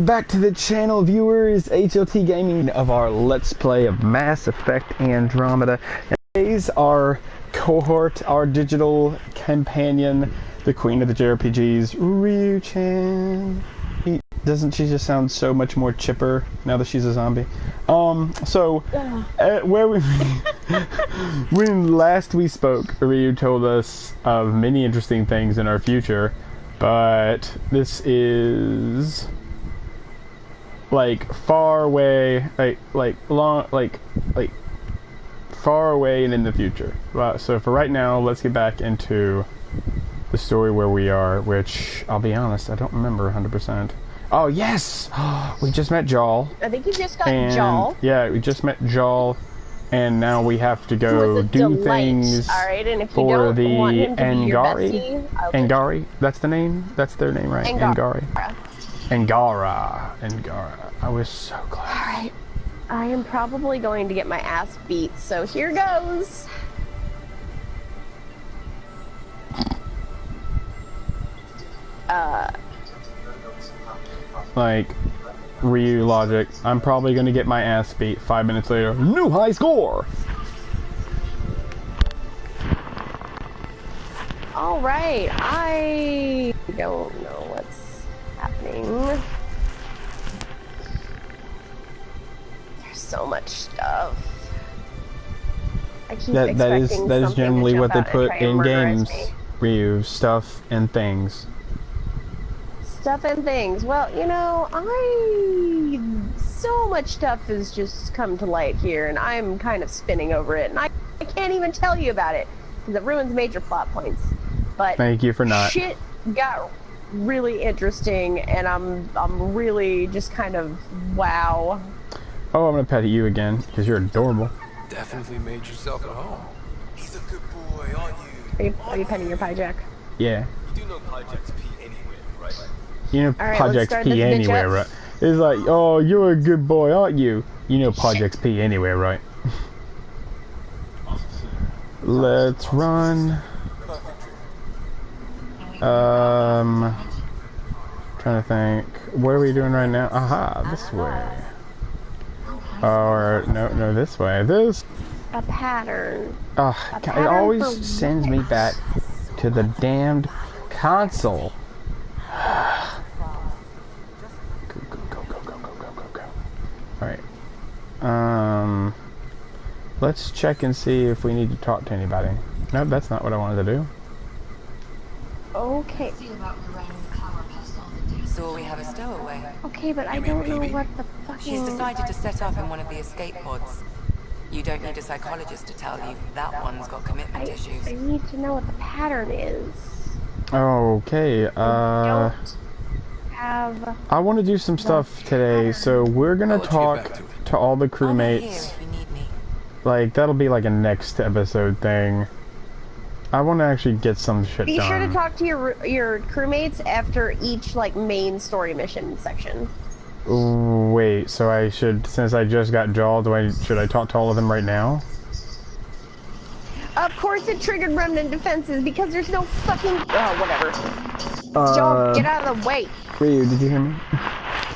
Back to the channel, viewers. HLT Gaming of our Let's Play of Mass Effect Andromeda. And today's our cohort, our digital companion, the queen of the JRPGs, Ryu-chan. Doesn't she just sound so much more chipper now that she's a zombie? Where we when last we spoke, Ryu told us of many interesting things in our future, but this is like far away, like far away and in the future. So for right now, let's get back into the story where we are, which I'll be honest, I don't remember 100%. Oh yes, we just met Jal. I think you just got Jal. Yeah, we just met Jal, and now we have to go do things for the Angari. Angari, that's the name. That's their name, right? Angari. Angara. I was so close. Alright. I am probably going to get my ass beat, so here goes. Like, Ryu logic. I'm probably gonna get my ass beat 5 minutes later. New high score! Alright, I don't know what's happening. There's so much stuff. I keep that is generally what they put in games. Ryu, stuff and things. Stuff and things. Well, you know, so much stuff has just come to light here, and I'm kind of spinning over it, and I can't even tell you about it because it ruins major plot points. But thank you for not. Shit got really interesting, and I'm really just kind of wow. Oh, I'm gonna pet you again because you're adorable. Definitely made yourself at home. He's a good boy, aren't you? Are you petting your pie jack? Yeah. You do know pie jacks pee anywhere, right? You know projects pee anywhere, right? It's like, oh, you're a good boy, aren't you? You know projects pee anywhere, right? Let's run. Trying to think. What are we doing right now? Aha, this way. Or no, this way. This. A pattern. It always sends me back to the damned console. Go. Alright. Let's check and see if we need to talk to anybody. No, that's not what I wanted to do. Okay. So we have a stowaway. Okay, but I don't know what the fucking... She's decided to set up in one of the escape pods. You don't need a psychologist to tell you that one's got commitment issues. I need to know what the pattern is. Okay, I want to do some stuff today, so we're gonna talk to all the crewmates. Like, that'll be like a next episode thing. I want to actually get some shit done. Be sure to talk to your crewmates after each, like, main story mission section. Wait, so I should, since I just got Jal, should I talk to all of them right now? Of course it triggered remnant defenses, because there's no fucking... Oh, whatever. Jal, get out of the way! Ryu, did you hear me?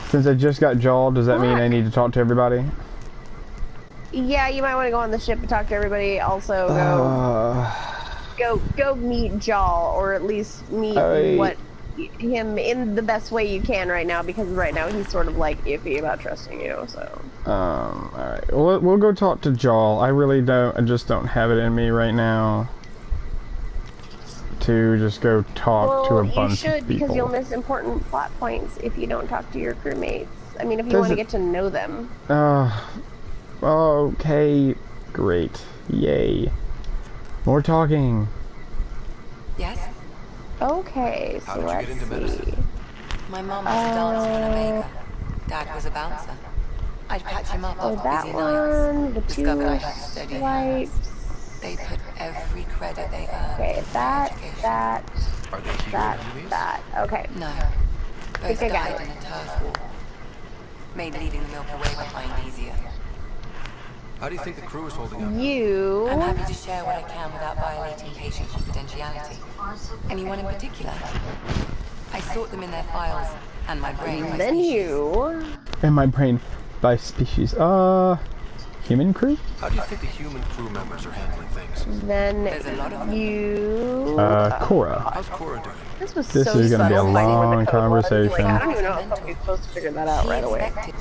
Since I just got Jal, does that mean I need to talk to everybody? Yeah, you might want to go on the ship and talk to everybody. Also, go meet Jal, or at least meet him in the best way you can right now, because right now he's sort of like iffy about trusting you. So. Alright. We'll go talk to Jal. I just don't have it in me right now to just go talk to a bunch of people. You should, because you'll miss important plot points if you don't talk to your crewmates. I mean, if you want to get to know them. Okay, great. Yay. More talking. Yes? Okay, so let's see. My mom was a dancer and a baker. Dad was a bouncer. I'd patch him up after busy nights. Discovered I had steady hands. They put every credit they earned. Okay, that. Okay. No. Both died in a turf war. Made leaving the Milky Way behind easier. How do you think the crew is holding up? I'm happy to share what I can without violating patient confidentiality. Anyone in particular? I sort them in their files And my brain by Then species. you. And my brain by species. Human crew? How do you think the human crew members are handling things? Then There's a lot of them. you. Cora. How's Cora doing? This was This so is gonna be a subtle finding where the long code was. Like, conversation. I don't even know if somebody's supposed to figure that out She right away. expected.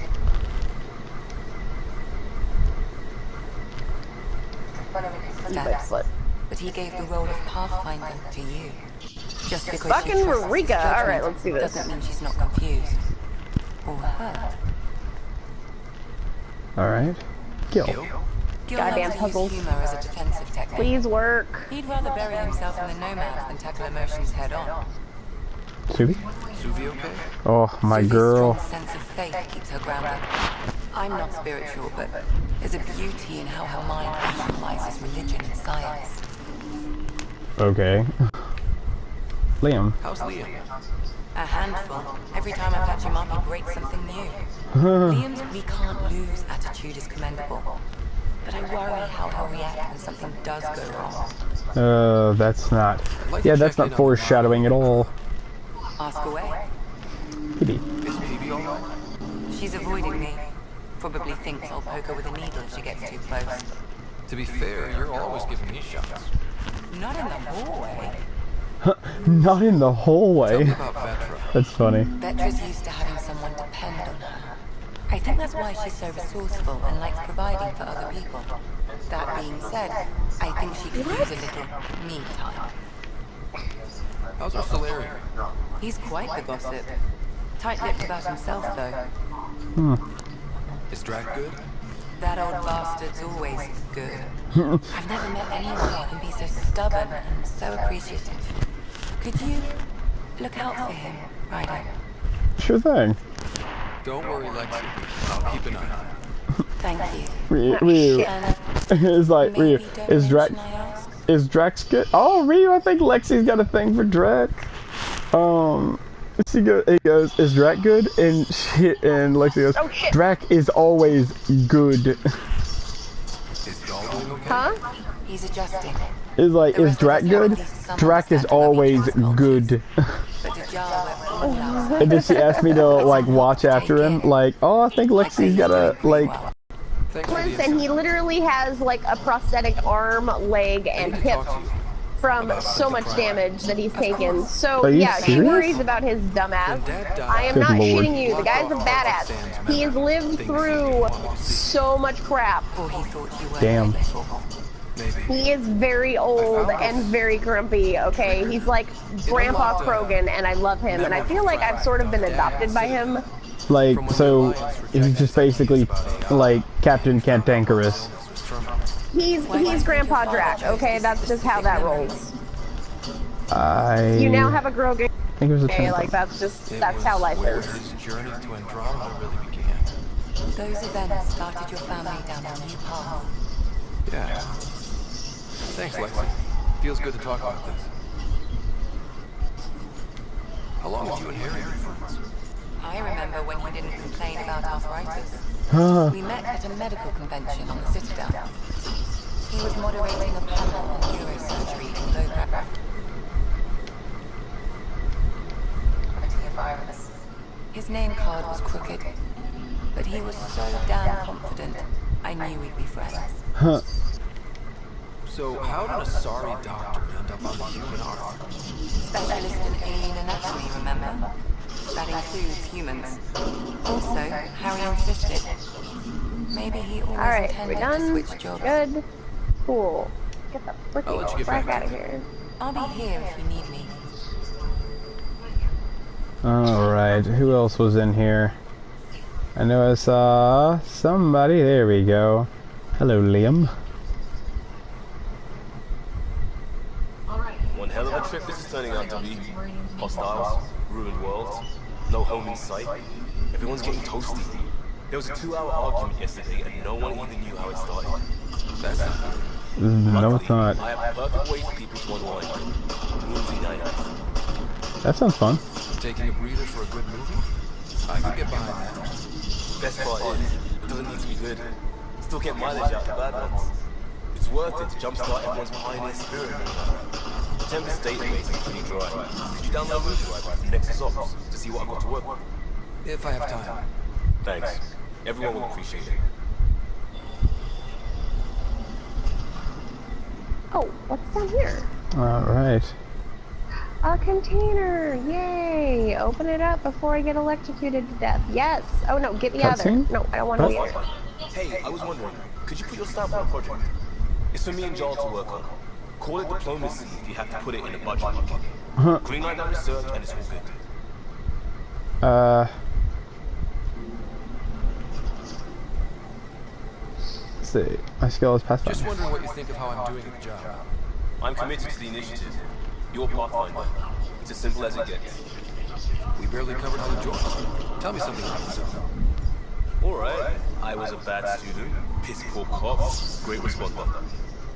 But But he gave the role of Pathfinder to you. Just because Fucking she trusts Marika. his judgment Alright, let's do this. doesn't mean she's not confused. Or hurt. Alright. Gil. Gil? Gil Goddamn loves to puzzles. use humor as a defensive technique. please work. He'd rather bury himself in the nomads than tackle emotions head on. Subi? Suvi okay? Oh, my Suvi's girl. strong sense of faith keeps her grounded. I'm not spiritual, but there's a beauty in how her mind rationalizes religion and science. Okay. Liam. How's Liam? A handful. Every time I patch him up, he breaks something new. Liam's "we can't lose" attitude is commendable. But I worry how he'll react when something does go wrong. That's not... Yeah, that's not foreshadowing at all. Ask away. Maybe. Is Baby alright? She's avoiding me. Probably thinks I'll poke her with a needle if she gets too close. To be fair, you're always giving me shots. Not in the hallway. Not in the Tell hallway. me about Vetra. That's funny. Vetra's used to having someone depend on her. I think that's why she's so resourceful and likes providing for other people. That being said, I think she could use a little me time. How's our Solarian? He's quite the gossip. Tight-lipped about himself, Hmm. though. Is Drac good? That old bastard's always good. I've never met anyone who can be so stubborn and so appreciative. Could you look out for him, Ryder? Sure thing. Don't worry, Lexi. I'll keep an eye on him. Thank you. Ryu. And It's like, Ryu. maybe don't Is Drax... mention I asked. Is Drax good? Oh, Ryu, I think Lexi's got a thing for Drax. He goes, is Drac good? And Lexi goes, Oh, shit. Drac is always good. Is Doll doing okay? Huh? He's adjusting. Is like, The is rest of Drac us have at good? least some Drac is understanding of always each other's good. But to jar where one loves And then she asked me to like watch after him. Like, oh, I think Lexi's got a like. Thanks for the And he insight. literally has like a prosthetic arm, leg, I and need to hip talk to you. from so much damage that he's taken. So Are you yeah, she serious? worries about his dumbass. When Dad died, I am Good not lord. shitting you. The guy's a badass. He has lived through so much crap. Or he thought you were Damn. ready for. Maybe. He is very old and very grumpy, okay? He's like Grandpa Krogan, and I love him. And I feel like I've sort of been adopted by him. Like, so he's just basically like Captain Cantankerous. He's Grandpa Drac, okay? That's just how that rolls. I You now have a Grogan, think it was a okay? tentacle. Like, that's how life where is. his journey to Andromeda really began. Those events started your family down a new path. Yeah. Thanks, Lexi. Feels good to talk about this. How long have you and Harry been friends? I remember when he didn't complain about arthritis. We met at a medical convention on the Citadel. He was moderating a panel on neurosurgery in low gravity. His name card was crooked, but he was so damn confident, I knew we'd be friends. Huh. So, how did a sorry doctor end up on the human arm? Specialist in alien anatomy, remember? That includes humans. Also, Harry insisted. Maybe he always Alright, we're intended to done. switch jobs. Good. Cool. Get the I'll let you freaking get fuck back out to of it. here. I'll be here if you need me. Alright, who else was in here? I know I saw somebody. There we go. Hello, Liam. One hell of a trip this is turning out to be. Hostiles, ruined worlds, no home in sight. Everyone's getting toasty. There was a 2-hour argument yesterday and no one even knew how it started. That's not good. No, it's not. I have a perfect way for people to unwind. Movie night. That sounds fun. Taking a breather for a good movie? I could get behind that. Best part is, it doesn't need to be good. Still get mileage out the bad ones. It's worth it to jumpstart everyone's pioneer spirit. Tempest database is pretty dry. Could you download Movie Library from Nexus Ops to see what I've got to work with? If I have time. Thanks. Everyone will appreciate it. Oh, what's down here? Alright. A container! Yay! Open it up before I get electrocuted to death. Yes! Oh no, get me out of there. Cutscene? No, I don't want to be here. Hey, I was wondering, could you put your stamp on the project? It's for me and Joel to work on. Call it diplomacy if you have to put it in a budget. Green light that research and it's all good. Let's see. My skill is past Just 5. wondering what you think of how I'm doing at the job. I'm committed to the initiative. You're Pathfinder. It's as simple as it gets. We barely covered how to join. Tell me something about yourself. Alright, I was a bad student, piss poor cop, great responder.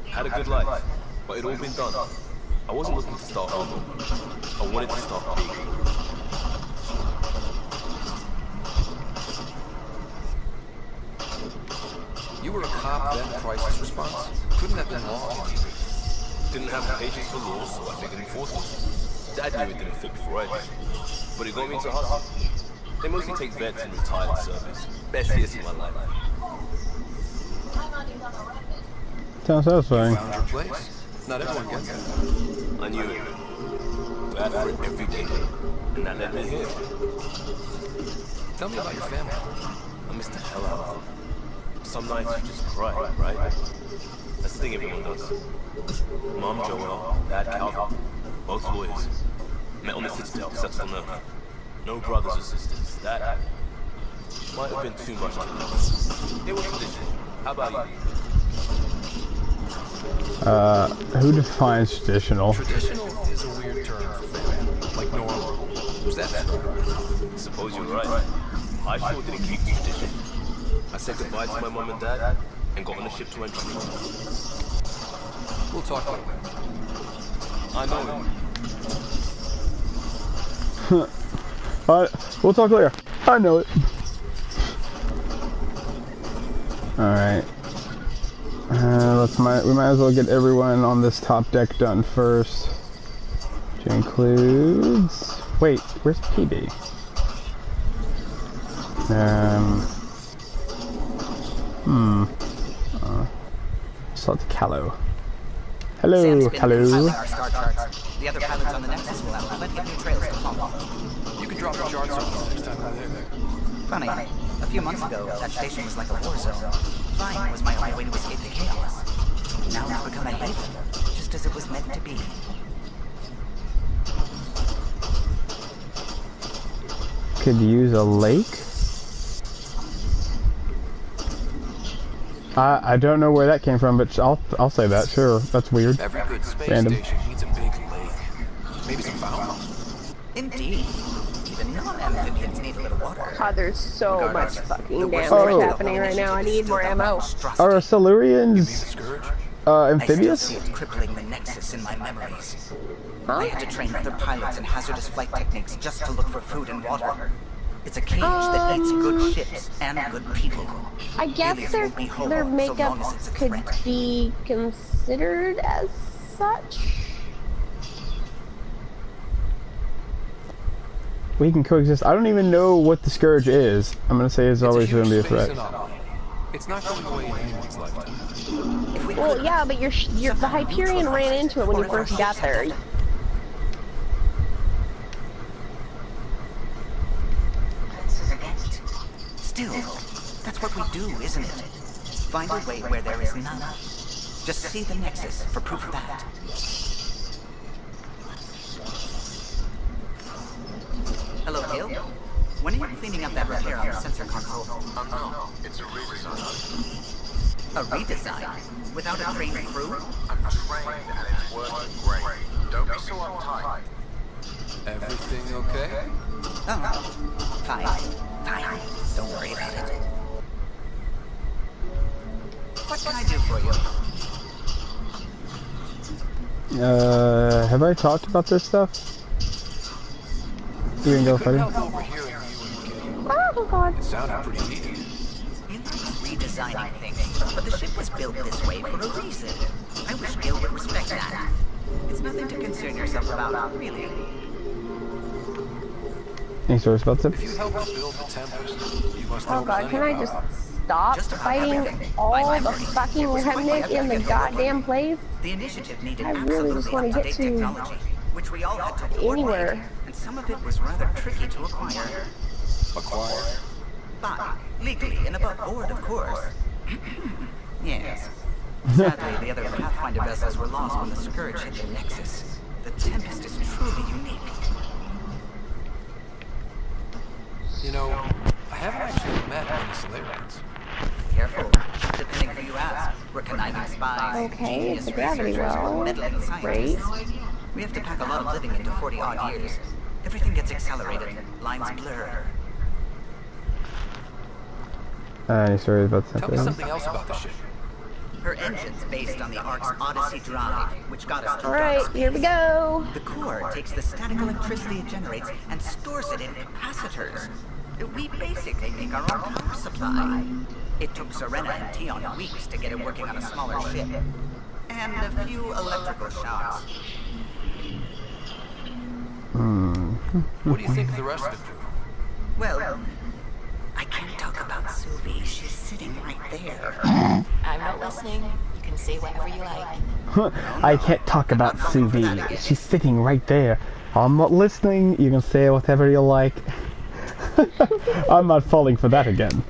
Had a good life, but it all been done. I wasn't looking to start over. I wanted to start big. You were a cop, then crisis response? Couldn't have been long. Didn't have the patience for law, so I figured enforcement. Dad knew it didn't fit before I did. But it got me into hustle. They mostly take vets and retired service. Best years of my life. Sounds satisfying. Found your place. Not everyone gets it. I knew it. Glad for it every day. And that led me here. Tell me about your family. I miss the hell out of them. Some nights you just cry, right? That's the thing everyone does. Mom, Joel, Dad, Calvin, both lawyers. Met on the Citadel, settled on Earth. No brothers or sisters. That might have been too much to lose. It was traditional. How about you? Who defines traditional? Traditional is a weird term for family. Like normal. Was that better? Suppose you're right. I sure didn't keep the tradition. I said goodbye to my mom and dad and got on a ship to Andromeda. We'll talk later. I know. We'll talk later. I know it. Alright. We might as well get everyone on this top deck done first. Which includes... Wait, where's PB? Select Callow. Hello, Callow. Our star charts. The other pilots on the Nexus will have plenty of new trails to follow. You can drop the charts off next time we're there. Funny, a few months ago, that station was like a war zone. Flying was my only way to escape the chaos. Now it's become a haven, just as it was meant to be. Could use a lake? I don't know where that came from, but I'll say that. Sure, that's weird. Every good space Random. station needs a big lake. Maybe some fountains. Indeed. Even non-amphibians need a little water. God, there's so much fucking damage Oh. happening right now. I need more ammo. Are Silurians The Scourge? amphibious? I still see it crippling the Nexus in my memories. Huh? I had to train other pilots in hazardous flight techniques just to look for food and water. It's a cage that eats good ships and good people. I guess Aliens their won't be whole, their so makeup long as it's a could threat. be considered as such. We can coexist. I don't even know what the Scourge is. I'm gonna say it's always going to be a threat. It's not going away in anyone's lifetime. Well, yeah, but the Hyperion ran into it when you first got there. Still, that's what we do, isn't it? Find a way where there is none. Just see the Nexus for proof of that. Hello, Gil. When are you cleaning up that repair on the sensor console? No, it's a redesign. A redesign? Without a trained crew? I'm trained and it's working great. Don't be so uptight. Everything okay? Oh, fine. Fine. Don't worry about it. What can I do for you? Have I talked about this stuff? You can go Couldn't fighting. help overhearing you and Gil. Oh God. It sounded pretty heated. He likes redesigning things, but the ship was built this way for a reason. I wish Gil would respect that. It's nothing to concern yourself about, really. Any stories about If you Tempest? helped to build the Tempest, you must know Oh god, plenty can I about just it. stop Just about fighting everything. all My the memory. fucking It was quite remnant the in the effort to get goddamn working. place? The initiative needed I really just absolutely want to get up-to-date to technology, which we all had to coordinate, anywhere. and some of it was rather tricky to acquire. Acquire? Buy, legally and above board, of course. Yes. Sadly, the other Pathfinder vessels were lost when the Scourge hit the Nexus. The Tempest is truly unique. You know, I haven't actually met many Solarians. Careful. Depending who you ask, we're conniving spies, Okay, genius it's a gravity researchers, well. or meddling Great. scientists. We have to pack a lot of living into 40-odd years. Everything gets accelerated, lines blur. Any stories about Tell me Tempest? something else about the ship. Her engine's based on the Ark's Odyssey drive, which got us to Alright, dark here we space. go. The core takes the static electricity it generates and stores it in capacitors. We basically make our own power supply. It took Serena and Tion weeks to get it working on a smaller ship. And a few electrical shocks. What do you think of the rest of the crew? Well, I can't talk about Suvi. She's sitting right there. I'm not listening. You can say whatever you like. I can't talk about Suvi. She's sitting right there. I'm not listening. You can say whatever you like. I'm not falling for that again.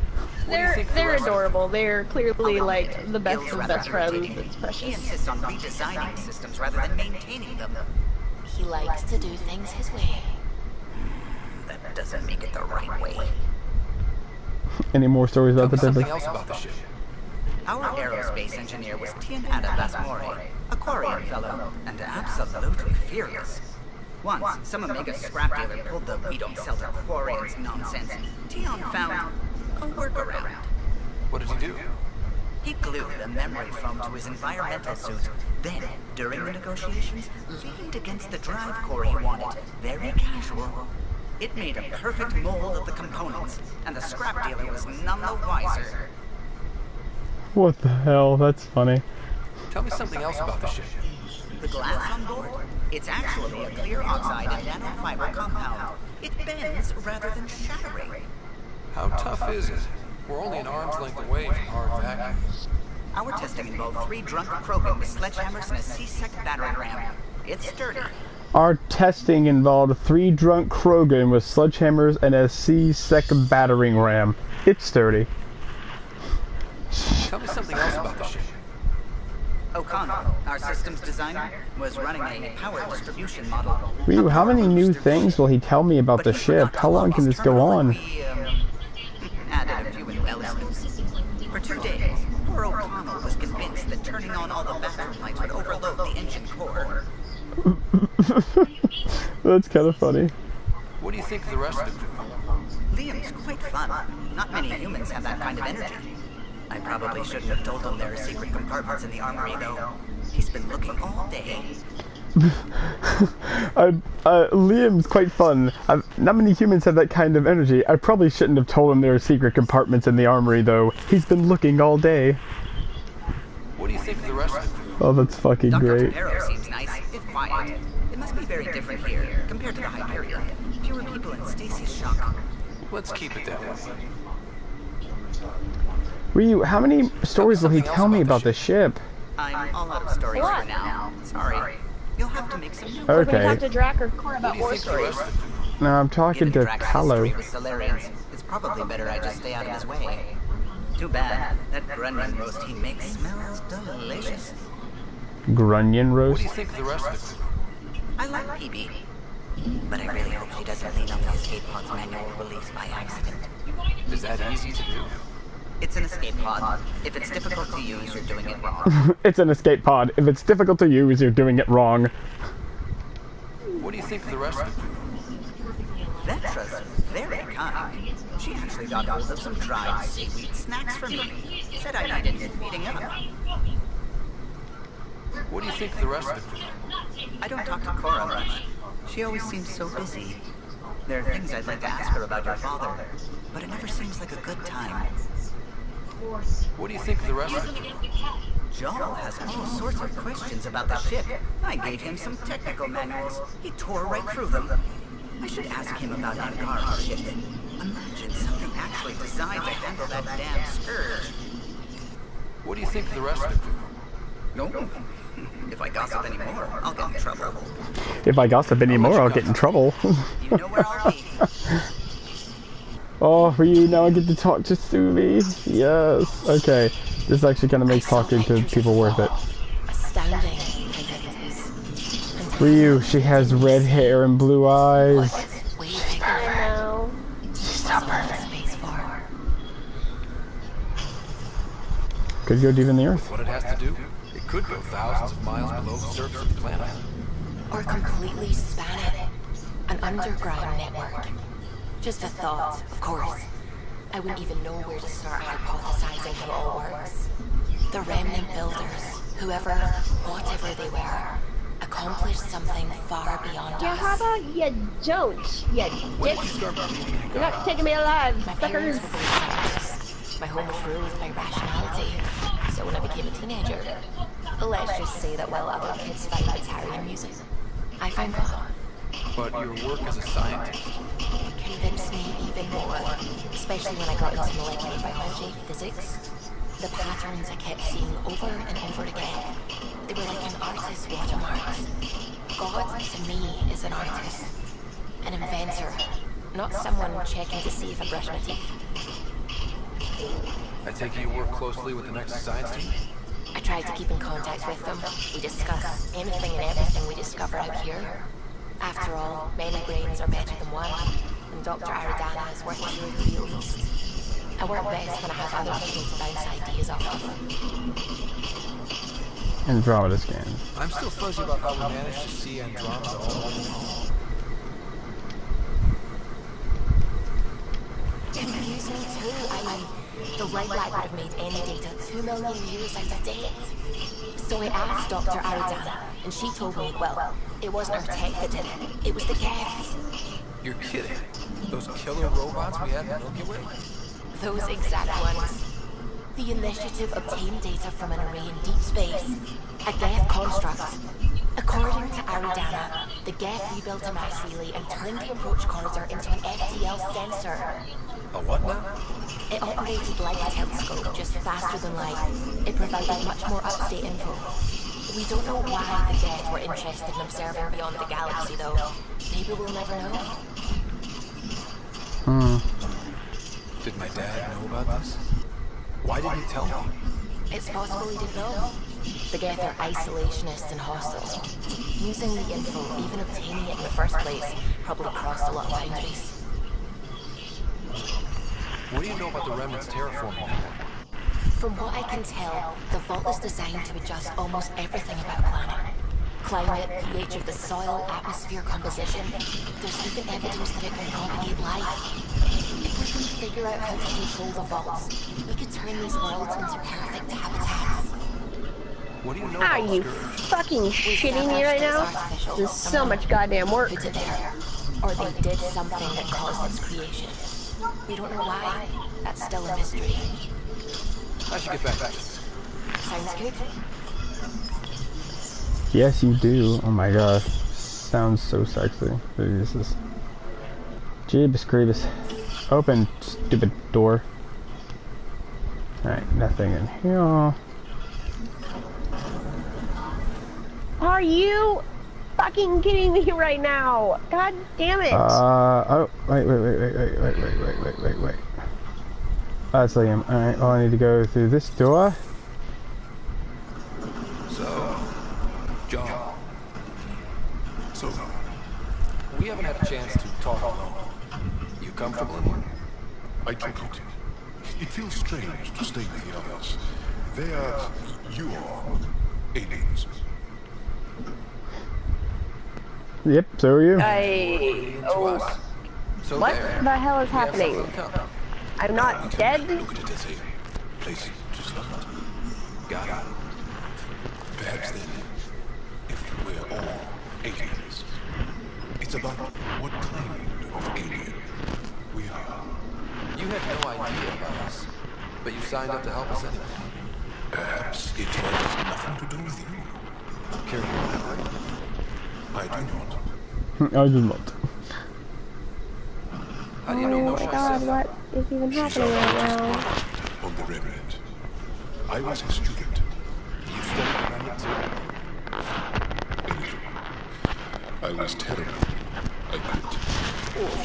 They're adorable. They're clearly like the best of best friends. It's He precious. insists on redesigning systems rather than maintaining them. He likes to do things his way. That doesn't make it the right way. Any more stories Tell about me the something Tempest? else about the ship. Our aerospace engineer was Tien Ada Basmore, a Quarian fellow, and absolutely fearless. Once, some Omega scrap dealer pulled the "we don't sell to Quarians" nonsense. Tion found a workaround. What did he do? He glued the memory foam to his environmental suit. Then, during the negotiations, leaned against the drive core he wanted. Very casual. It made a perfect mold of the components, and the scrap dealer was none the wiser. What the hell? That's funny. Tell me something else about the ship. The glass on board? It's actually a clear oxide and nanofiber compound. It bends rather than shattering. How tough is it? We're only an arm's length away from hard vacuum. Our testing involved 3 drunk Krogan with sledgehammers and a C-sec battering ram. It's sturdy. Our testing involved 3 drunk Krogan with sledgehammers and a C-sec battering ram. It's sturdy. Tell me something else about the ship. O'Connell, our systems designer, was running a power distribution model. Ryu, how many new things will he tell me about But the he forgot ship? to How long lock can his this go terminal, and on? we, added a few embellishments. For 2 days, poor O'Connell was convinced that turning on all the bathroom lights would overload the engine core. That's kind of funny. What do you think of the rest of the crew? Liam's quite fun. Not many humans have that kind of energy. I probably shouldn't have told him there are secret compartments in the armory, though. He's been looking all day. Liam's quite fun. Not many humans have that kind of energy. I probably shouldn't have told him there are secret compartments in the armory, though. He's been looking all day. What do you think of the rest of the crew? Oh, that's fucking Dr. great. Tapero seems nice, if quiet. It must be very different here, compared to the Hyperion. Fewer people in stasis shock. Let's keep it that way. Ryu, how many stories will he tell me about the ship? I'm all out of stories for now. Sorry. You'll have to make some new We're gonna Okay. talk to Drac or Core about What do you more think of the stories. rest of the crew? No, I'm talking Given to Drax's Palo. history with Solarians, it's probably better I just stay out of his way. Too bad. That grunion roast he makes smells delicious. Grunion What roast? do you think of the rest of the crew? I like PB. But I really hope she doesn't lean on the escape pod's manual release by accident. Is that easy to do? It's an escape pod. If it's difficult to use, you're doing it wrong. It's an escape pod. If it's difficult to use, you're doing it wrong. What do you think of the rest of the crew? Vetra's very kind. She actually got hold of some dried seaweed snacks for me. Said I needed feeding up. What do you think of the rest of the crew? I don't talk to Cora much. She always seems so busy. There are things I'd like to ask her about your father, but it never seems like a good time. What do you think of the rest of the crew? Jarl has all sorts of questions about the ship. I gave him some technical manuals. He tore right through them. I should ask him about Angar's ship. Imagine something actually designed to handle that damn scourge. What do you think of the rest of the crew? No. If I gossip anymore, I'll get in trouble. If I gossip anymore, I'll get in trouble. You know where I'll be. Oh, for you, now I get to talk to Suvi. Yes. Okay. This actually kind of makes talking to people worth it. Astounding. For you, she has red hair and blue eyes. I know. She's so perfect. Could go deep in the earth. What it has to do? It could go thousands of miles below the surface of the planet. Or completely span it. An underground network. Just a thought, of course. I wouldn't even know where to start hypothesizing how it all works. The remnant builders, whoever, whatever they were, accomplished something far beyond Yeah, us. how about you don't, you dicks? You're not taking me alive, My suckers. parents were both scientists. My home was ruled by rationality. So when I became a teenager, let's just say that while other kids find Italian music, I found God. But your work as a scientist, Convinced me even more, especially when I got into molecular biology, physics. The patterns I kept seeing over and over again, they were like an artist's watermarks. God, to me, is an artist. An inventor, not someone checking to see if I brush my teeth. I take it you work closely with the next science team? I tried to keep in contact with them. We discuss anything and everything we discover out here. After all, many brains are better than one, and Dr. Aridana is worth 2 or 3 at least. I work best when I have other people to bounce ideas off of. Andromeda scans. I'm still fuzzy about how we managed to see Andromeda all along. Confused me too. I mean, the red light would have made any data 2 million years out of date. So I asked Dr. Aridana, and she told me, well, it wasn't her tech that did it. It was the gas. You're kidding. Those killer robots we had in Milky Way? Those exact ones. The initiative obtained data from an array in deep space, a Geth construct. According to Aridana, the Geth rebuilt a mass relay and turned the approach corridor into an FTL sensor. A what now? It operated like a telescope, just faster than light. It provided much more up-to-date info. We don't know why the Geth were interested in observing beyond the galaxy, though. Maybe we'll never know. Did my dad know about this? Why didn't he tell me? It's possible he didn't know. The Geth are isolationists and hostile. Using the info, even obtaining it in the first place, probably crossed a lot of boundaries. What do you know about the Remnant's terraforming network? From what I can tell, the vault is designed to adjust almost everything about a planet. Climate, pH of the soil, atmosphere composition. There's even evidence that it can propagate life. If we can figure out how to control the vaults, we could turn these worlds into perfect habitats. What do you know Are about you Scourge? fucking shitting me right now? This is so much goddamn work. Put it there. Or they did something that caused its creation. We don't know why. That's still a mystery. I should get back to this. Sounds good? Yes, you do. Oh my gosh. Sounds so sexy. Jesus. Jeebus Creebus. Open, stupid door. Alright, nothing in here. Are you fucking kidding me right now? God damn it. Oh, wait. That's Liam. Alright, well, I need to go through this door. So, John. So, we haven't had a chance to talk alone. You comfortable in here? I took it. It feels strange to stay with the others. They are, you are, aliens. Yep, so are you. Oh. So What there. the hell is We have happening? something in common. I'm not dead? Look at it as a place to start. Got it. Perhaps then, if we're all aliens, it's about what kind of alien we are. You had no idea about us, but you signed up to help us anyway. Perhaps it has nothing to do with you. Care to elaborate? I do not. I do not. How do you know no Oh my Shai god, said what that? is even She's happening our right oldest now? brother on the remnant. I was a student. You studied the remnant too? A little. I was terrible. I quit.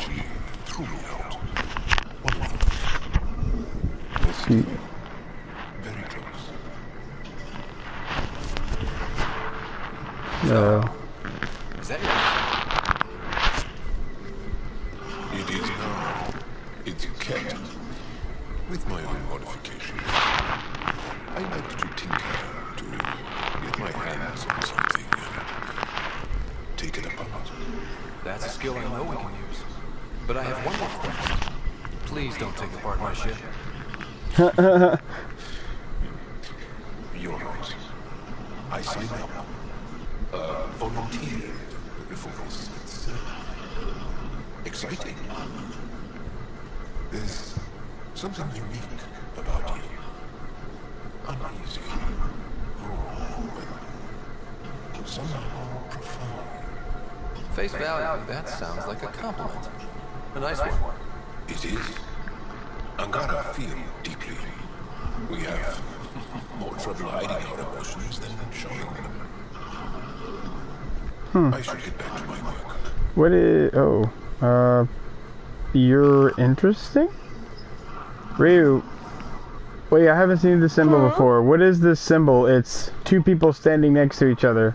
She threw me out. One of them. We're still very close. No. Is that your It is now. It's kept. With my own modifications. I like to tinker, to get my hands on something and take it apart. That's a skill I know we can use. But I have one more request. Please don't take apart my ship. You're right. I sign up. Volunteer for this. It's exciting. There's something unique about you. Uneasy. Raw. Somehow profound. Face value, that sounds like a compliment. A nice one. It is. Angara feel deeply. We have more trouble hiding our emotions than showing them. I should get back to my work. What is... Oh. You're interesting? Ryu. Wait, I haven't seen the symbol before. What is this symbol? It's two people standing next to each other.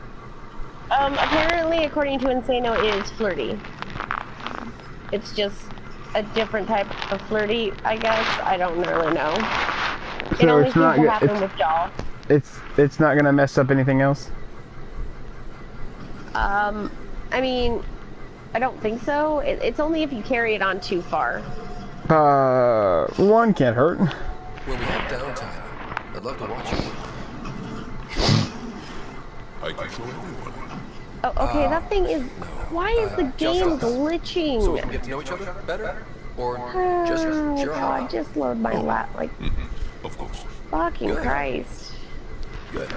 Apparently, according to Insano, it is flirty. It's just a different type of flirty, I guess. I don't really know. It So only it's seems not to good. happen with Jaw. It's not gonna mess up anything else? I mean, I don't think so. It's only if you carry it on too far. One can't hurt. When we have downtime, I'd love to watch you. I can show everyone. Oh, okay, that thing is... Why is the game glitching? So we can get to know each other better? Or just Oh share god, just load my lap, like, Of course. fucking Christ. Good.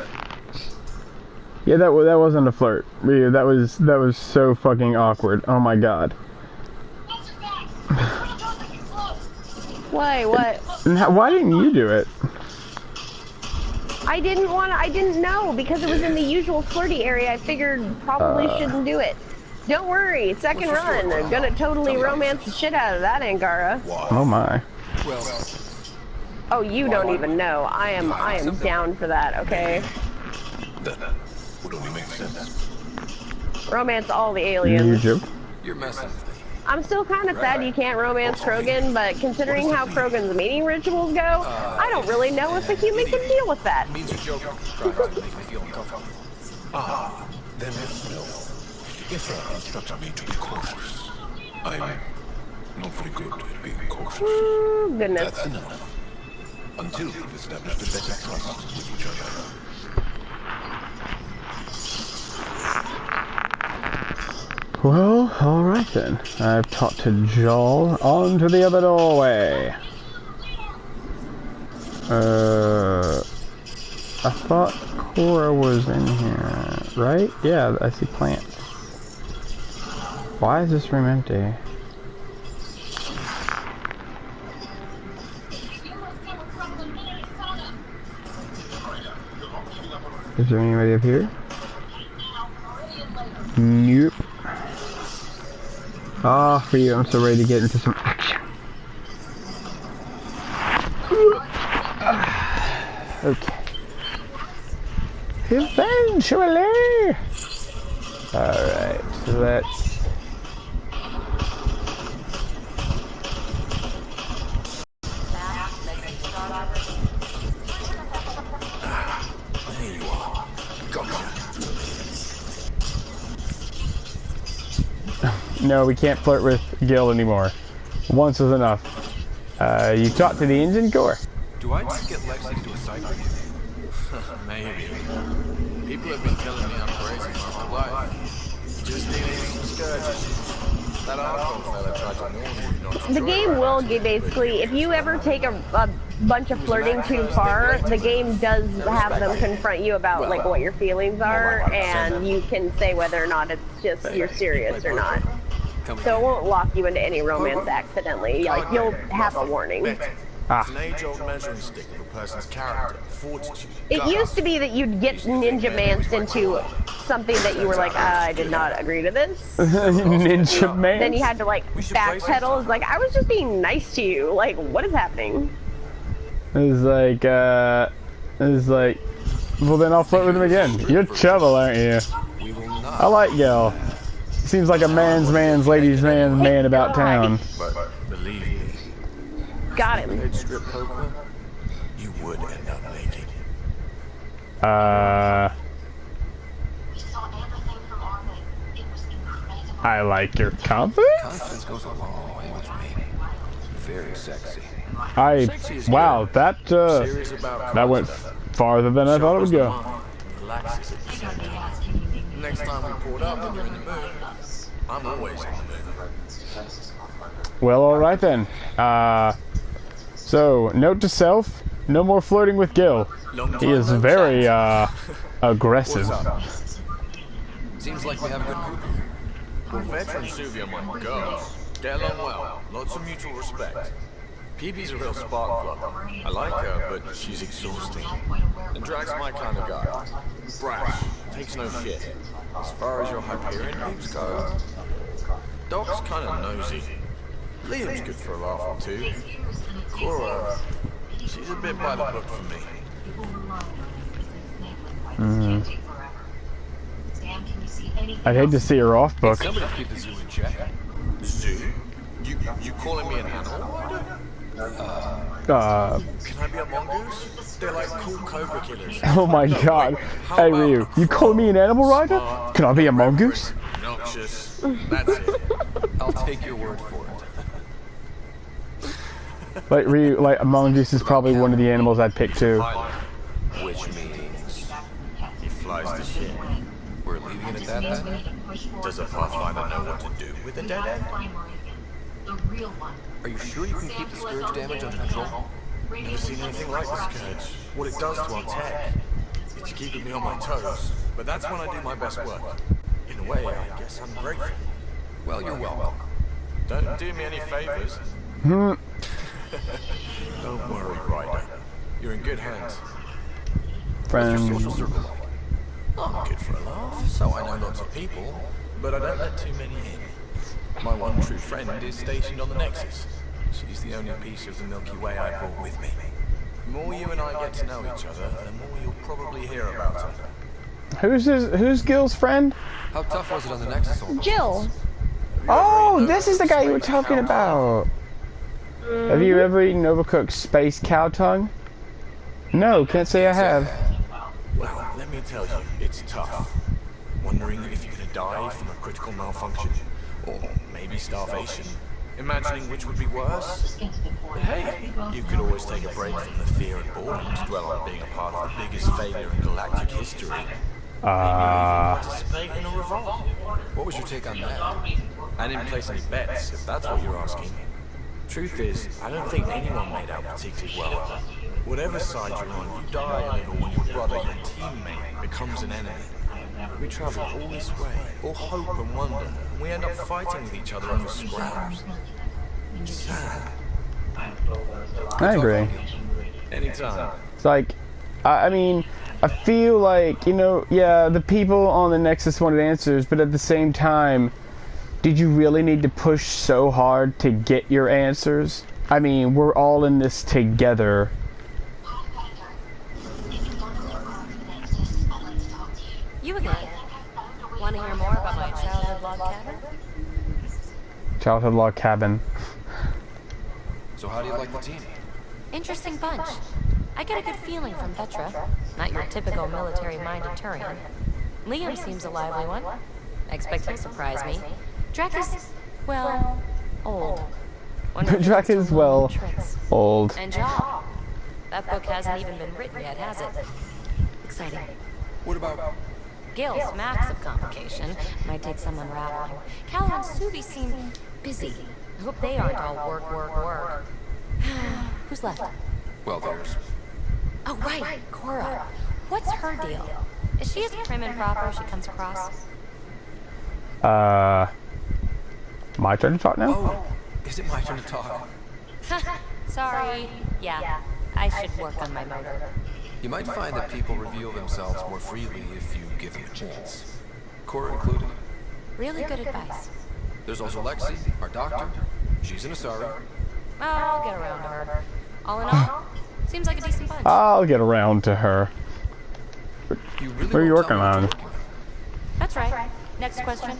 Yeah, that wasn't a flirt. Ryu, that was so fucking awkward. Oh my god. Why, what? Why didn't you do it? I didn't know, because it was in the usual flirty area. I figured probably shouldn't do it. Don't worry, second run. I'm gonna totally romance the shit out of that Angara. Oh my. Well, Oh, you don't even know. I am down for that, okay? That would only make sense. Romance all the You aliens. joke? you're messing with me. I'm still kind of sad you can't romance Krogan, but considering how Krogan's mating rituals go, I don't really know if a human can deal with that. It means you're joking. Trying to make me feel uncomfortable. Then no. Ifra instructed me to be cautious. I'm not very good at being cautious. Ooh, goodness. That's enough. Until we've established a better trust with each other. Well, alright then. I've talked to Joel. On to the other doorway. I thought Cora was in here, right? Yeah, I see plants. Why is this room empty? Is there anybody up here? Nope. Ah, for you, I'm so ready to get into some action. Okay. Eventually! Alright, so let's... There you are. Gotcha. No, we can't flirt with Gil anymore. Once was enough. You talked to the engine core. Do I just get Lexi to do a side review? Maybe. People have been telling me I'm crazy my whole life. Just dealing with some scourges. That Arco fella tried to warn me not to The joyride game will until basically, if you ever take a bunch of flirting too far, the game does have them confront you about like what your feelings are, and you can say whether or not it's just you're serious or not. So it won't lock you into any romance accidentally. Like you'll have a warning. It's an age-old measuring stick of a person's character, fortitude. It used to be that you'd get Ninja Manced into something that you were like, I did not agree to this. Ninja Man. Then you had to like backpedal. It's like, I was just being nice to you. Like, what is happening? It's like, well then I'll flirt with him again. You're trouble, aren't you? I like Gil. Seems like a man's ladies' man about town. But believe me, got him. played strip poker, you would end up naked. I like your confidence. Confidence goes a long way with me. Very sexy. Wow, that went farther than I thought it would go. Relaxes at the same time. Next time we pulled up and you're in the mood, I'm always in the mood. Well, all right then. So note to self: no more flirting with Gil. He is very aggressive. Seems like we have a good group here. Well, veteran Suvi and my girls get along well. Lots of mutual respect. PB's a real spark plug. I like her, but she's exhausting. And Drag's my kind of guy. Brash, takes no shit. As far as your Hyperion moves go, Doc's kind of nosy. Liam's good for a laugh or two. Cora, she's a bit by the book for me. I'd hate to see her off book. Somebody keep the zoo in check. Zoo? You calling me an animal rider? Can I be a mongoose? They're like cool cobra killers. Oh my god. Hey Ryu, you call me an animal rider? Can I be a mongoose? Obnoxious. That's it. I'll take your word for it. Like Ryu, like a mongoose is probably one of the animals I'd pick too. Which means he flies the ship. We're leaving it at that then? Does a Pathfinder know what to do with a dead end? Are you sure you can keep the scourge damage under control? Never seen anything like the scourge. What it does to our tech. It's keeping me on my toes. But that's when I do my best work. In a way, I guess I'm grateful. Well, you're welcome. Don't do me any favors. Don't worry, Ryder. You're in good hands. What's your Friend. social circle like? I'm good for a laugh, so I know lots of people, but I don't let too many in. My one true friend is stationed on the Nexus. She's the only piece of the Milky Way I brought with me. The more you and I get to know each other, the more you'll probably hear about her. Who's Gil's friend? How tough was it on the Nexus? Jill. Oh, this is the guy you were talking about. Have you ever eaten overcooked space cow tongue? No, can't say I have. Well, let me tell you, it's tough. Wondering if you're gonna die from a critical malfunction, or maybe starvation. Imagining which would be worse. But hey, you could always take a break from the fear and boredom to dwell on being a part of the biggest failure in galactic history. Participate in a revolt. What was your take on that? I didn't place any bets, if that's what you're asking. Truth is, I don't think anyone made out particularly well. Whatever side you're on, you die a little when your brother, your teammate, becomes an enemy. We travel all this way, all hope and wonder, and we end up fighting with each other over scraps. Sad. I agree. Anytime. It's like, I mean, I feel like, you know, yeah, the people on the Nexus wanted answers, but at the same time, did you really need to push so hard to get your answers? I mean, we're all in this together. You again. Want to hear more about my childhood log cabin? Childhood log cabin. So how do you like the team? Interesting bunch. I get a good feeling from Petra. Not your typical military-minded Turian. Liam seems a lively one. I expect he'll surprise me. Drek is, well, old. Drek is, well, old. And Jaw. That book hasn't even been written yet, has it? Exciting. What about... Gil's max of complication. Might take some unraveling. Cal and Suvi seem busy. I hope they aren't all work. Who's left? Well, there's... Oh, right, Cora. What's her deal? Is she as prim and proper as she comes across? My turn to talk now? Oh, is it my turn to talk? Sorry. Yeah, I should work on my motor. You might find that people reveal themselves more freely if you give them a chance. Cora included. Really good advice. There's also Lexi, our doctor. She's an Asari. Oh, I'll get around to her. All in all, seems like a decent bunch. I'll get around to her. You really What are you won't working tell me on? what you're working That's right. Next question.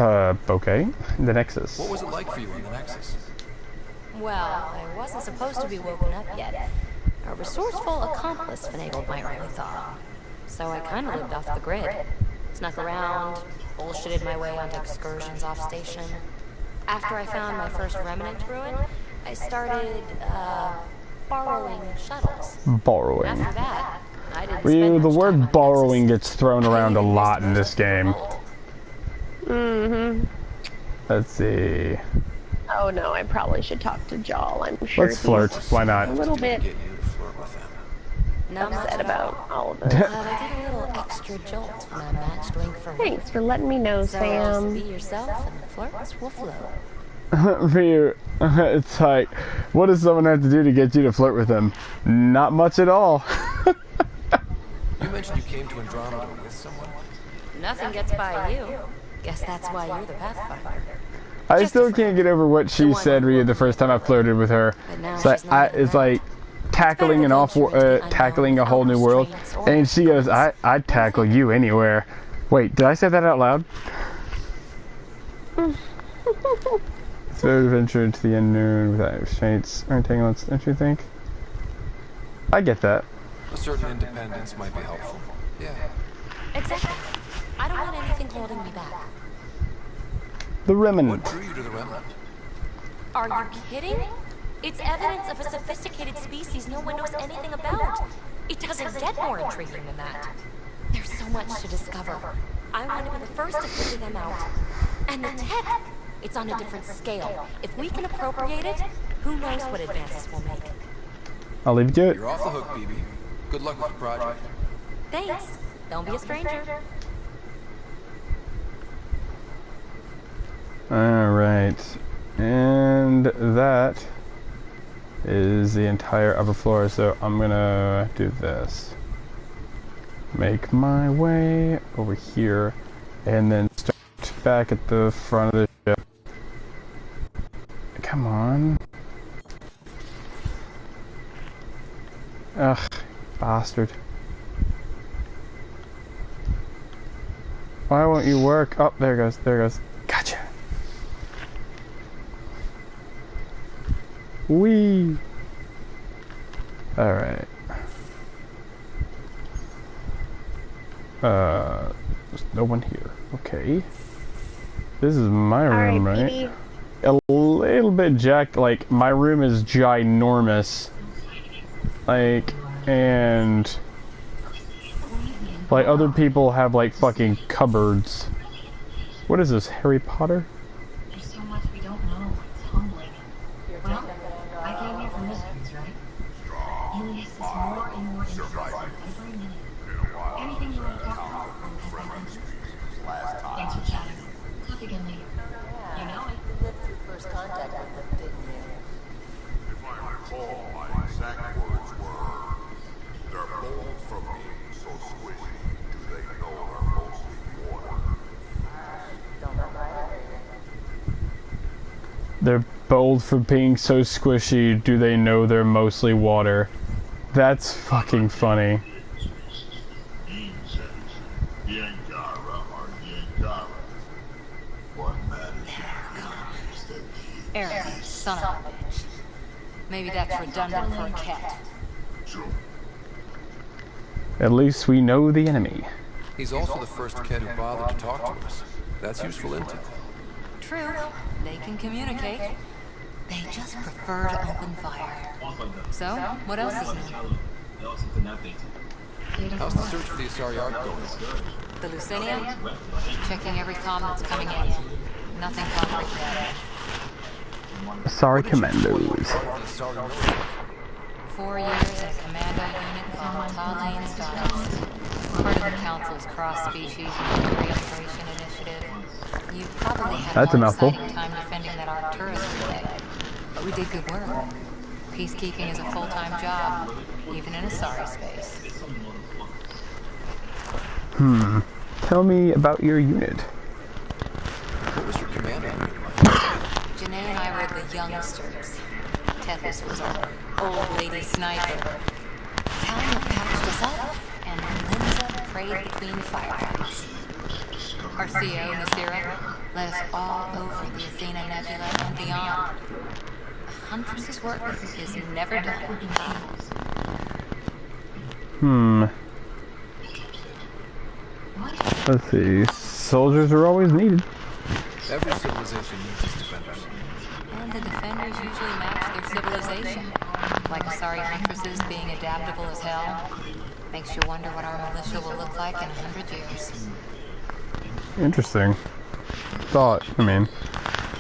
Okay. The Nexus. What was it like for you on the Nexus? Well, I wasn't supposed to be woken up yet. A resourceful accomplice finagled my early thaw. So I kind of lived off the grid. Snuck around, bullshitted my way onto excursions off station. After I found my first remnant ruin, I started, borrowing shuttles. Borrowing. After that, I didn't The spend much time word on borrowing Nexus. gets thrown around a lot in this game. Mm-hmm. Let's see. Oh no, I probably should talk to Jal. I'm sure Let's flirt. Why a not? little bit Get you to flirt with them. Not much upset at all. about all of this. But I get a little extra jolt when I'm matched wing for wing. Thanks for letting me know, So just be Sam. yourself and the flirts will flow. For you, it's like, what does someone have to do to get you to flirt with them? Not much at all. You mentioned you came to Andromeda with someone? Nothing gets by you. Guess that's why you're the Pathfinder. I still can't get over what she said, Ryu, the first time I flirted with her. It's like tackling an tackling a whole new world, and she goes, I'd tackle you anywhere. Wait, did I say that out loud? So adventure into the unknown without restraints or entanglements, don't you think? I get that. A certain independence might be helpful. Yeah. Exactly. I don't want anything holding me back. The remnant. What drew you to the remnant? Are you kidding? It's evidence of a sophisticated species no one knows anything about. It doesn't get more intriguing than that. There's so much to discover. I want to be the first to figure them out. And the tech, it's on a different scale. If we can appropriate it, who knows what advances we'll make. I'll leave you to it. You're off the hook, BB. Good luck with the project. Thanks. Don't be a stranger. Alright. And that is the entire upper floor, so I'm gonna do this. Make my way over here, and then start back at the front of the ship. Come on. Ugh, bastard. Why won't you work? Oh, there it goes, there it goes. Gotcha. Whee! Alright. There's no one here. Okay. This is my room, right? Petey. A little bit jacked, like, my room is ginormous. Like, and... like, other people have, like, fucking cupboards. What is this, Harry Potter? There's so much we don't know. It's humbling. Well, I came here for mysteries, right? Alias is more and more interesting every minute. Anything you want to talk about? Thanks for chatting. Talk again later. You know it. You lived through first contact with them, didn't you? If I recall, my exact words were, they're bold for being so squishy. Do they know they're mostly water? Don't know either. They're bold for being so squishy. Do they know they're mostly water? That's fucking funny. Aaron, son of a bitch. Maybe that's redundant for a cat. At least we know the enemy. He's also the first kid who bothered to talk to us. That's useful intel. True, they can communicate. They just prefer to open fire. So, what else is new? How's the search for the Asari Ark going? The Lucinia? Checking every comm that's coming in. Nothing concrete yet. Sorry, commandos. The Asari military. 4 years in a commando unit called Talane Styles. Part of the Council's cross-species reintegration initiative. You probably had That's a a more mouthful. exciting time defending that Arcturus relay. But we did good work. Peacekeeping is a full-time job, even in a sorry space. Tell me about your unit. What was your commando unit like? Janae and I were the youngsters. Tethys was our old lady sniper. Talia patched us up, and Linda prayed between firefights. Our CO, Nasira, led us all over the Athena Nebula and beyond. A Huntress's work is never done. Let's see. Soldiers are always needed. Every civilization needs its defenders. And the defenders usually match their civilization. Like Asari Huntresses being adaptable as hell. Makes you wonder what our militia will look like in 100 years. Interesting. Military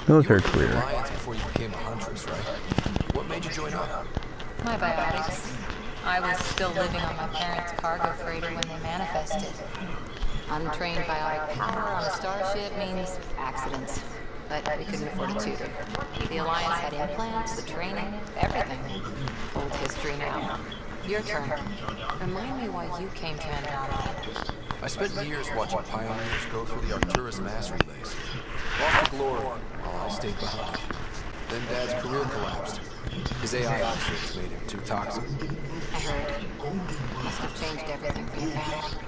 You were in career. the Alliance before you became a Huntress, right? What made you join up? My biotics. I was still living on my parents' cargo freighter when they manifested. Untrained biotic power on a starship means accidents. But we couldn't afford a tutor. The Alliance had implants, the training, everything. Old history now. Your turn. Remind me why you came to Andromeda. I spent years watching pioneers go through the Arcturus mass relays. Lost the glory while I stayed behind. Then Dad's career collapsed. His AI research made him too toxic. I heard. Must have changed everything for your family.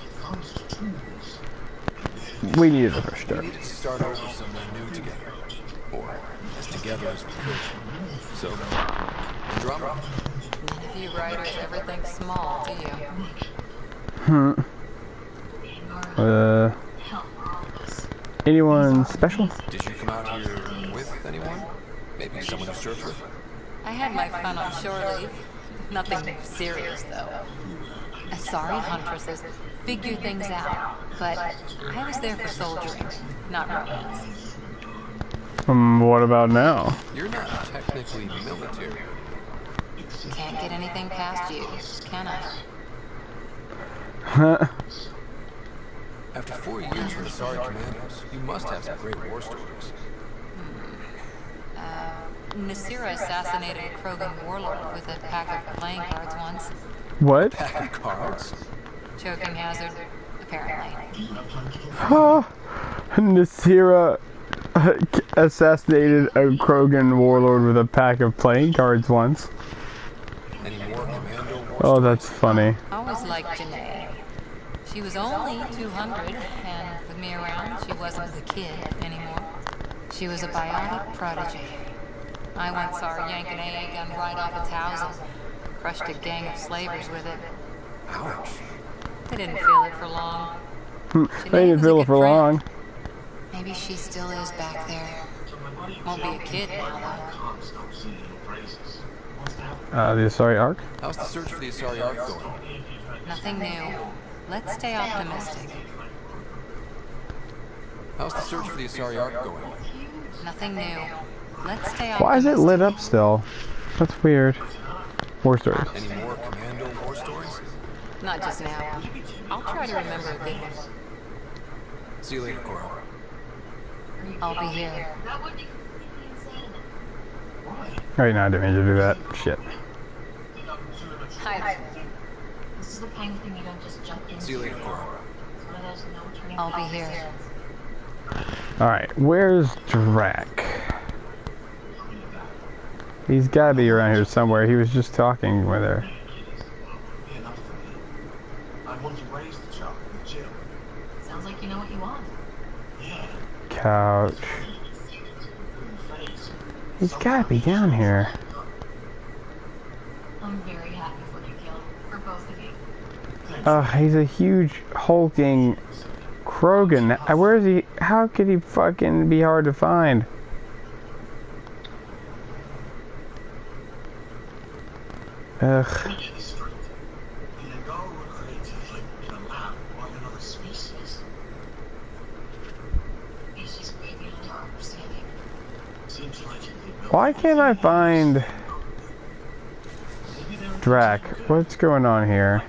We needed a fresh We start. needed to start over somewhere new together. Or as together as we could. So, Andromeda. None of you writers ever think small, do you? Anyone special? Did you come out here with anyone? Maybe someone you surfed with? I had my fun on shore leave. Nothing serious, though. Asari Huntresses figure things out, but I was there for soldiering, not romance. What about now? You're not technically military. Can't get anything past you, can I? Huh? After 4 years with the Asari Commandos, you must have some great war stories. Nasira assassinated a Krogan warlord with a pack of playing cards once. What? Pack of cards? Choking hazard, apparently. Huh? Nasira assassinated a Krogan warlord with a pack of playing cards once. Any more commando war Oh, that's funny. I always liked Janae. She was only 200, and with me around, she wasn't the kid anymore. She was a biotic prodigy. I once saw her yank an AA gun right off its housing. Crushed a gang of slavers with it. Ouch. They didn't feel it for long. They didn't feel it for long. Maybe she still is back there. Won't be a kid now, though. The Asari Ark? How's the search for the Asari Ark going? Nothing new. Let's stay optimistic. How's the search for the Asari Ark going? Nothing new. Let's stay optimistic. Why is it lit up still? That's weird. War stories. Any more commando war stories? Not just now. I'll try to remember a good one. See you later, Coral. I'll be here. That would be completely insane. Right now, I didn't mean to do that. Shit. Hi. This is the kind of thing you don't just jump into. See you later, Coral. It's one of those no turning I'll be back here. decisions. Alright, where's Drac? He's gotta be around here somewhere. He was just talking with her. I want to raise the child in the gym. Sounds like you know what you want. Yeah. Couch. He's gotta be down here. I'm very happy for you, Gil. For both of you. He's a huge hulking Krogan. Where is he? How could he fucking be hard to find? Ugh. Why can't I find... Drac, what's going on here?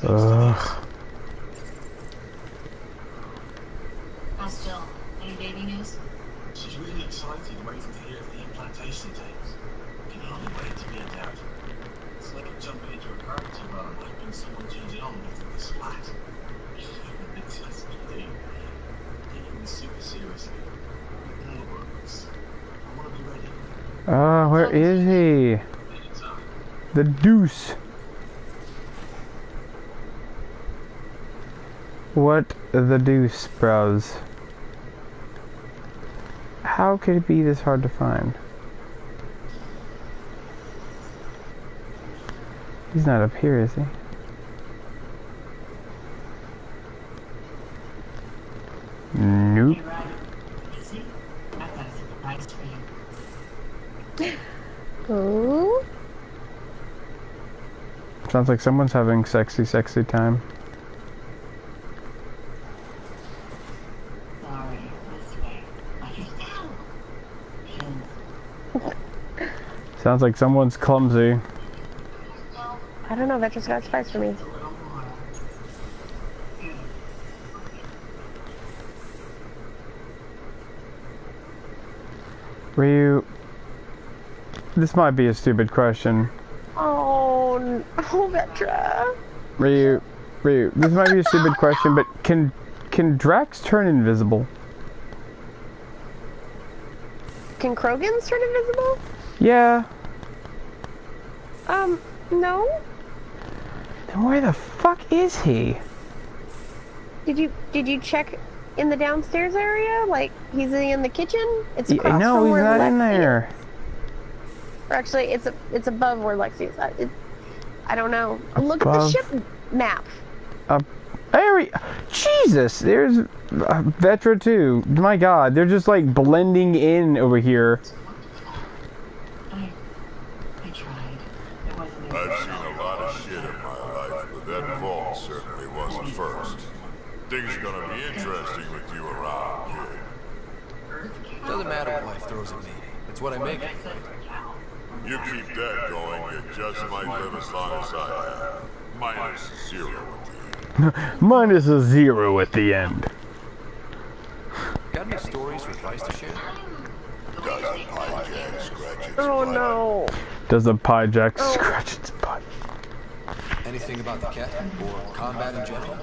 Ugh. How's Jill? Any baby news? She's really excited, waiting to hear if the implantation takes. Can hardly wait to be a dad. It's like jumping into a gravity well, hoping someone turns it on after the splat. It's just kidding. Taking this super seriously. All the works. I want to be ready. Ah, where is he? Anytime. The deuce. What the deuce, bros? How could it be this hard to find? He's not up here, is he? Nope. Oh. Sounds like someone's having sexy time. Sorry, this way. I can tell. Sounds like someone's clumsy. I don't know, that just got spice for me. Ryu, this might be a stupid question. Oh, Vetra. Ryu, this might be a stupid question, but can Drax turn invisible? Can Krogans turn invisible? Yeah. No. Then where the fuck is he? Did you check in the downstairs area? Like, he's in the kitchen? It's across No, from he's where not in Lexi there. Or actually, it's above where Lexi is. I don't know. Look at the Above. ship map. Jesus, there's Vetra too. My God, they're just like blending in over here. I tried. It wasn't I've seen a lot of shit in my life, but that vault certainly wasn't first. Things are gonna be interesting with you around, kid. Doesn't matter what life throws at me. It's what I make it. You keep that going, you just might live as long as I have. Minus 0 at the end. Minus a 0 at the end. Got any stories or advice to share? Does a hijack scratch its Oh butt? no. Does a pie jack scratch its butt? Anything about the cat or combat in general?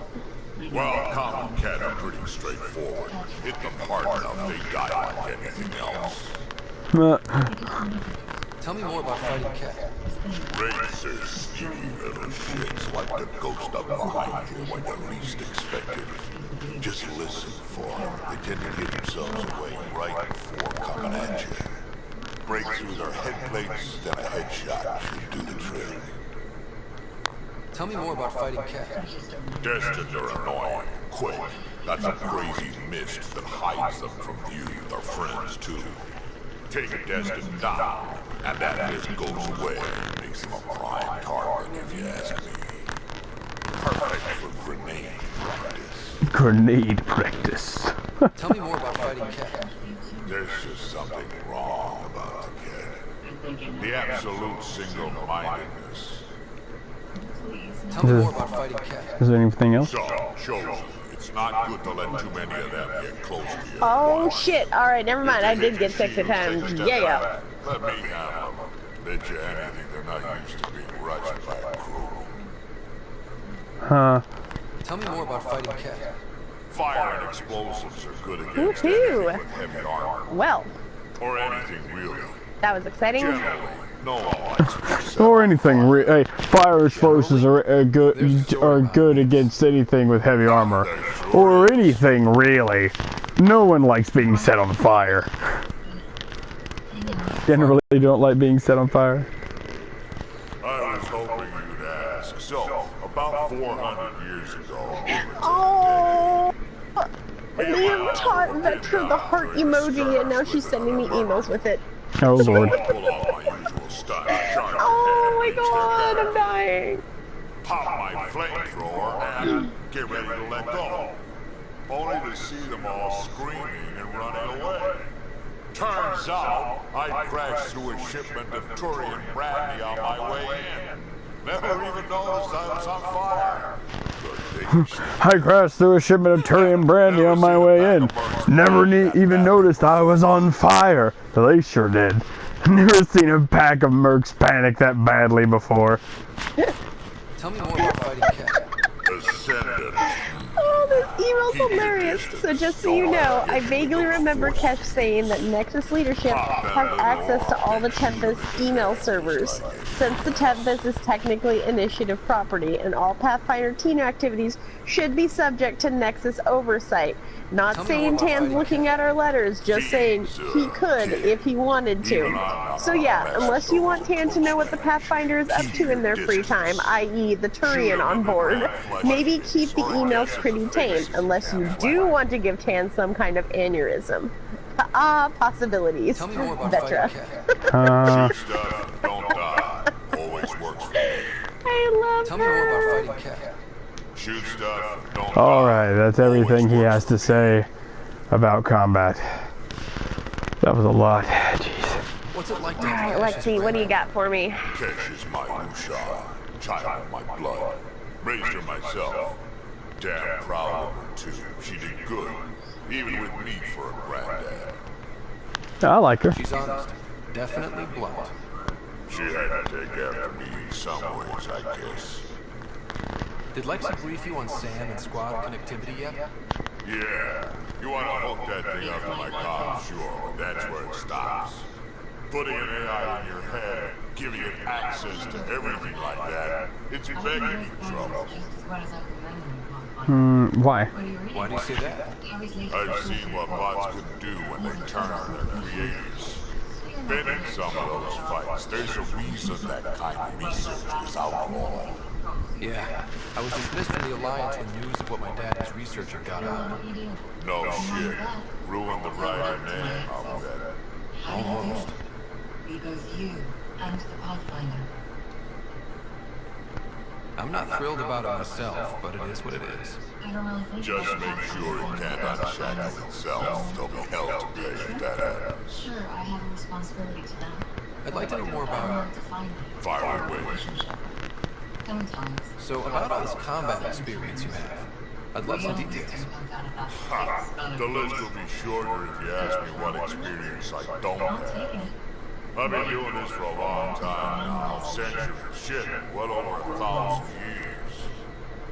Well, common cat are pretty straightforward. Hit them hard enough, they die like anything else. Tell me more about fighting cat. Racers, sneaky little shits like the ghost up behind you when you least expect it. Just listen for them. They tend to give themselves away right before coming at you. Break through their head plates, then a headshot should do the trick. Tell me more about fighting cat. Destined are annoying, quick. That's a crazy mist that hides them from view, their friends too. Take a Destined down, and that mist goes away. Makes them a prime target, if you ask me. Perfect for grenade practice. Grenade practice. Tell me more about fighting cat. There's just something wrong about the kid. The absolute single-mindedness. Tell me more about fighting cat. Is there anything else? So, shows you, it's not good to let too many of them get close to you. Oh shit. Alright, never mind. I did get sexy times. Yeah. Let me handle them. Bet you anything they're not used to being rushed by a crew. Huh. Tell me more about fighting cat. Fire and explosives are good against Woohoo. anything with heavy armor. Well, Or anything really. that was exciting. Generally, no one likes to be set Or on anything. fire. Hey, fire explosives are good against anything with heavy armor, or anything really. No one likes being set on fire. Generally, don't like being set on fire. I was hoping you'd ask. So, about 400 years ago, Oh, Liam taught Vetra the heart emoji, and now she's sending me emails with it. Oh lord. pull off my usual stunt. Oh my god, I'm dying. Pop my flamethrower and get ready to let go. Only to see them all screaming and running away. Turns turns out, I crashed through a shipment of Turian brandy on my way in. Never even noticed I was on fire. I crashed through a shipment of Turian brandy on my way in. Never even noticed I was on fire. They sure did. Never seen a pack of mercs panic that badly before. Tell me more about fighting Cat. Ascendant. Oh, this email's hilarious. So just so you know, I vaguely remember Kesh saying that Nexus leadership has access to all the Tempest email servers, since the Tempest is technically Initiative property, and all Pathfinder team activities should be subject to Nexus oversight. Not saying Tan's looking at our letters, just saying he could if he wanted to. So yeah, unless you want Tan to know what the Pathfinder is up to in their free time, i.e. the Turian on board, maybe keep the emails pretty tame, unless you do want to give Tan some kind of aneurysm. Possibilities. Tell me more about Vetra. Shoot stuff, don't die. Always works for me. I love Tell me more about fighting Cat. Shoot stuff, don't die. Alright, that's everything he has to say about combat. That was a lot. Jeez. What's it like to Alright, Lexi, what do you got for me? Kesh is my Usha, child of my blood. Raised her myself. Damn proud of her, too. She did good, even with me for a granddad. I like her. She's honest. Definitely blunt. She had to take after me in some ways, I guess. Did Lexi brief you on SAM and squad connectivity yet? Yeah. You want to hook that thing up to my comm, sure, but that's where it stops. Putting an AI in your head, giving it access to everything like that, it's begging for trouble. Why? Why do you say that? I've seen what bots can do when they turn on their creators. Been in some of those fights. There's a reason that kind of research is outlawed. Yeah, I was dismissed from the Alliance when news of what my dad was researching got out. No shit. Ruined the writer name, I'll bet. Almost. Be both you and the Pathfinder. I'm not thrilled about it myself, but it is what it is. I don't really think Just make sure it can't unshackle itself. There'll be hell to pay if that happens. Sure, I have a responsibility to them. I'd like to know more I about want to find them. Fire away. Sometimes. So about all this combat experience you have, I'd love some details. Ha! The list will be shorter if you ask me what experience I don't have. I've been doing this for a long time now. Centuries. Shit, well over 1,000 years.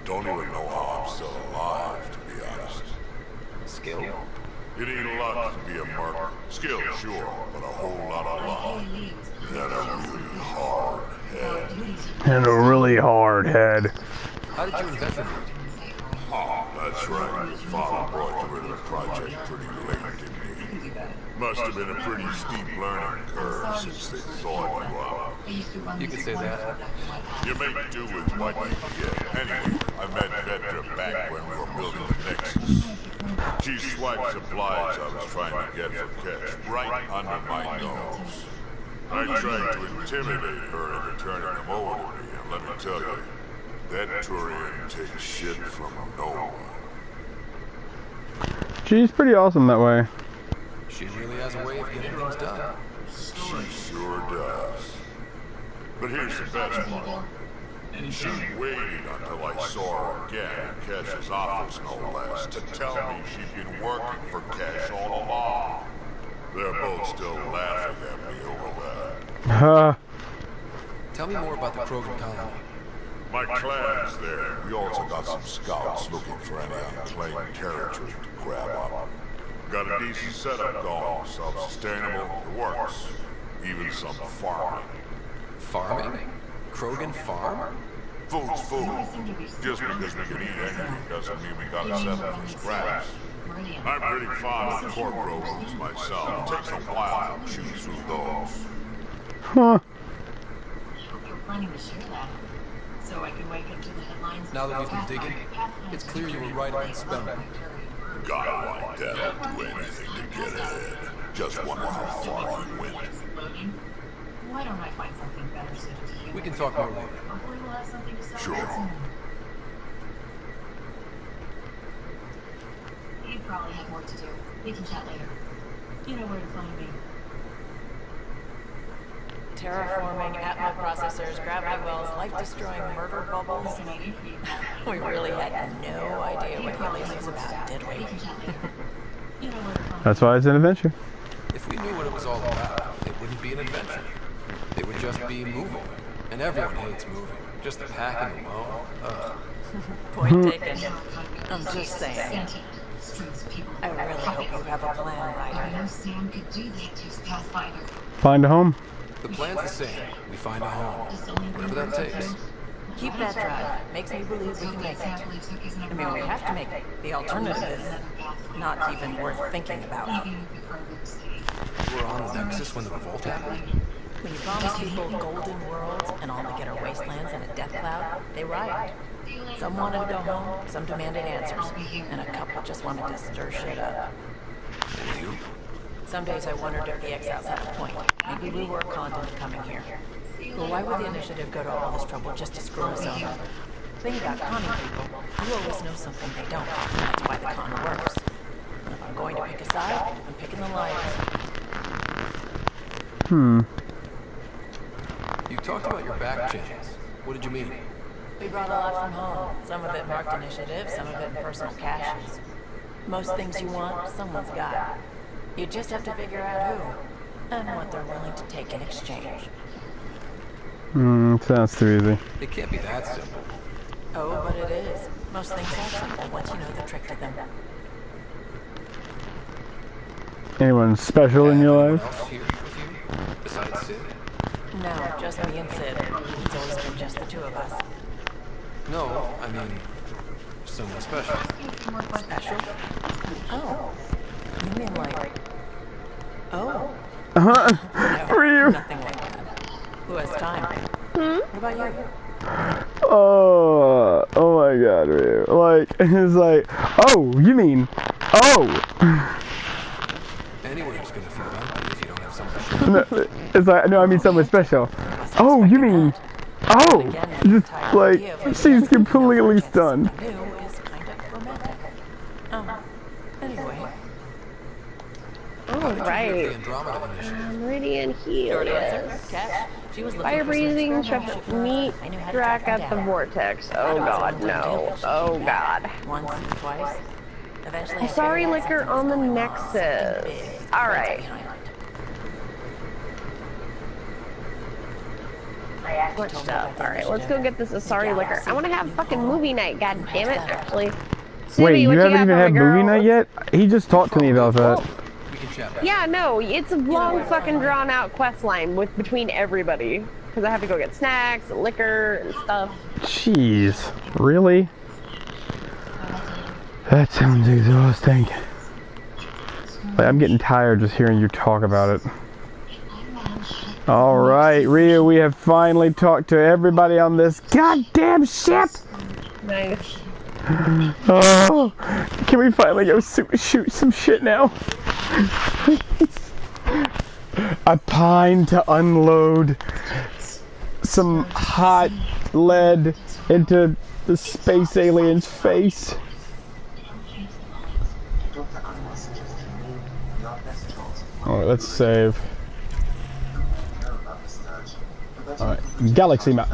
Don't even know how I'm still alive, to be honest. Skill? It ain't luck to be a merc. Skill, sure, but a whole lot of luck. And a really hard head. And a really hard head. How did you invent them? Oh, that's right. Your father brought you into the project pretty late, didn't he? Must have been a pretty steep learning curve since they thought you up. You could say that. You make do with what you get. Anyway, I met Vetra back when we were building the Nexus. She swiped supplies I was trying to get for Kesh right under my nose. I tried to intimidate her into turning them over to me, and let me tell you, that Turian takes shit from no one. She's pretty awesome that way. She really has a way of getting things done. She sure does. But here's the best part. She waited until I saw her again in Kesh's office, no less, to tell me she'd been working for Kesh all along. They're both still laughing at me over that. Tell me more about the Krogan colony. My clan's there. We also got some scouts looking for any unclaimed territory to grab up. Got a decent setup going, self-sustainable, it works. Even some farming. Farming? Krogan farm? Food's food. Just because we can eat anything doesn't mean we gotta settle for scraps. I'm pretty fond of corporal rooms myself. Takes a while to chew through those. Huh. You're planning to share that, so I can wake up to the headlines. Now that you've been digging, it's clear you were right about spending. Guy like that'll do anything to get ahead. Just wonder how far he went. Why don't I find something better suited to you? We can talk more later. Hopefully we'll have something to Sure. celebrate soon. You probably have work to do. We can chat later. You know where to find me. Terraforming, Atmo processors, gravity wells, life-destroying murder bubbles. We really had no idea what Helios was about, did we? That's why it's an adventure. If we knew what it was all about, it wouldn't be an adventure. It would just be moving. And everyone hates moving. Just the packing alone. Ugh. Point taken. I'm just saying. I really hope you have a plan, Ryder. Sam could do that to his Pathfinder. Find a home. The plan's the same. We find a home. Whatever that takes. Keep that drive. Makes me believe we can make it. I mean, we have to make it. The alternative is not even worth thinking about. We were on the Nexus when the revolt happened. When you promise people golden worlds and all they get are wastelands and a death cloud, they riot. Some wanted to go home, some demanded answers, and a couple just wanted to stir shit up. And you? Some days I wondered if the exiles had a point. Maybe we were conned into coming here. But why would the initiative go to all this trouble just to screw us over? The thing about conning people, you always know something they don't. That's why the con works. And if I'm going to pick a side, I'm picking the liars. You talked about your back channels. What did you mean? We brought a lot from home. Some of it marked initiative, some of it in personal caches. Most things you want, someone's got. You just have to figure out who, and what they're willing to take in exchange. Sounds too easy. It can't be that simple. Oh, but it is. Most things are simple once you know the trick to them. Anyone special in your life? Else here with you? Besides Sid? No, just me and Sid. It's always been just the two of us. No, I mean, someone special. Special? Oh. You mean like... Oh. No, for you. Nothing like that. Who has time? What about you? Oh my god, Ryu. Like, it's like, oh, you mean, oh. Anyone who's gonna feel empty if you don't have something. No, it's like, no, I mean someone special. Oh, you mean, oh. Just like, she's completely stunned. Right. Meridian Helios. Fire breathing, meet Drac at the vortex. Oh god, no. Oh god. Once, twice. Eventually, Sorry liquor on the Nexus. Alright. Much stuff. Alright, let's go get this Asari liquor. I want to have fucking movie night, god damn it, actually. Wait, you haven't even had movie night yet? He just talked to me about that. Yeah, no, it's a long fucking drawn out quest line between everybody. Because I have to go get snacks, and liquor, and stuff. Jeez, really? That sounds exhausting. Like, I'm getting tired just hearing you talk about it. Alright, Ryu, we have finally talked to everybody on this goddamn ship! Nice. Oh, can we finally go shoot some shit now? I pine to unload some hot lead into the space alien's face. Alright, let's save. Alright, galaxy map.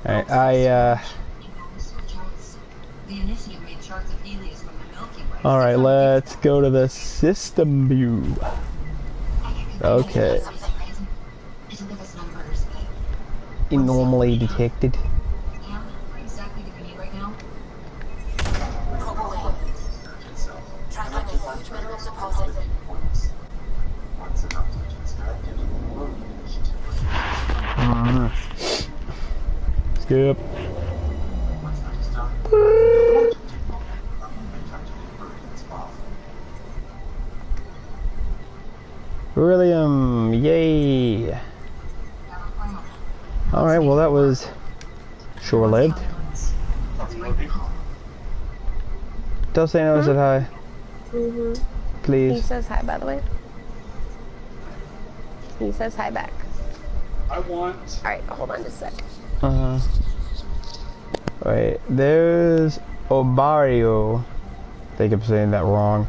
Alright, Alright, let's go to the system view. Okay. Anomaly detected. Skip. Beryllium, yay! Alright, well that was short-lived. Dulce knows that hi. Please. He says hi, by the way. He says hi back. I want... Alright, hold on just a sec. Wait, there's Obario. I think I'm saying that wrong.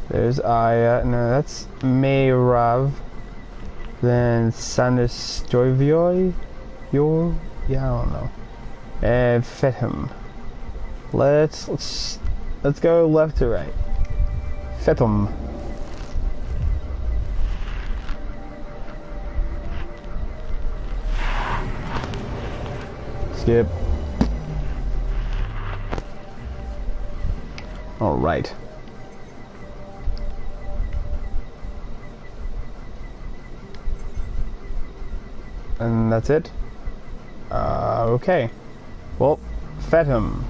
There's Aya. No, that's Mayrav. Then Sanistovioy. Yeah, I don't know. And Fethum. Let's go left to right. Fethum. Skip. All right. And that's it? Okay. Well, Fethum.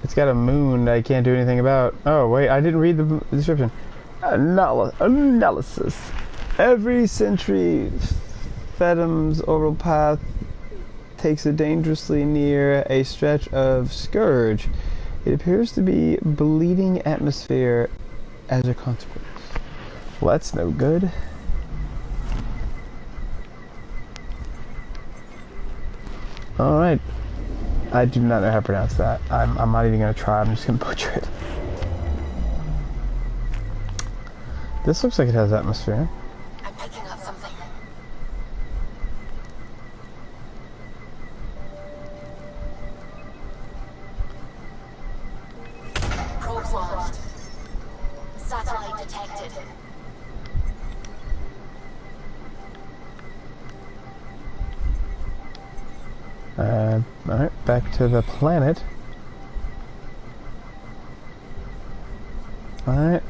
It's got a moon I can't do anything about. Oh, wait, I didn't read the description. Analysis. Every century, Fethum's orbital path takes it dangerously near a stretch of scourge. It appears to be bleeding atmosphere as a consequence. Well, that's no good. Alright. I do not know how to pronounce that. I'm not even going to try. I'm just going to butcher it. This looks like it has atmosphere. I'm picking up something. Probes launched. Satellite detected. Alright, back to the planet. Alright.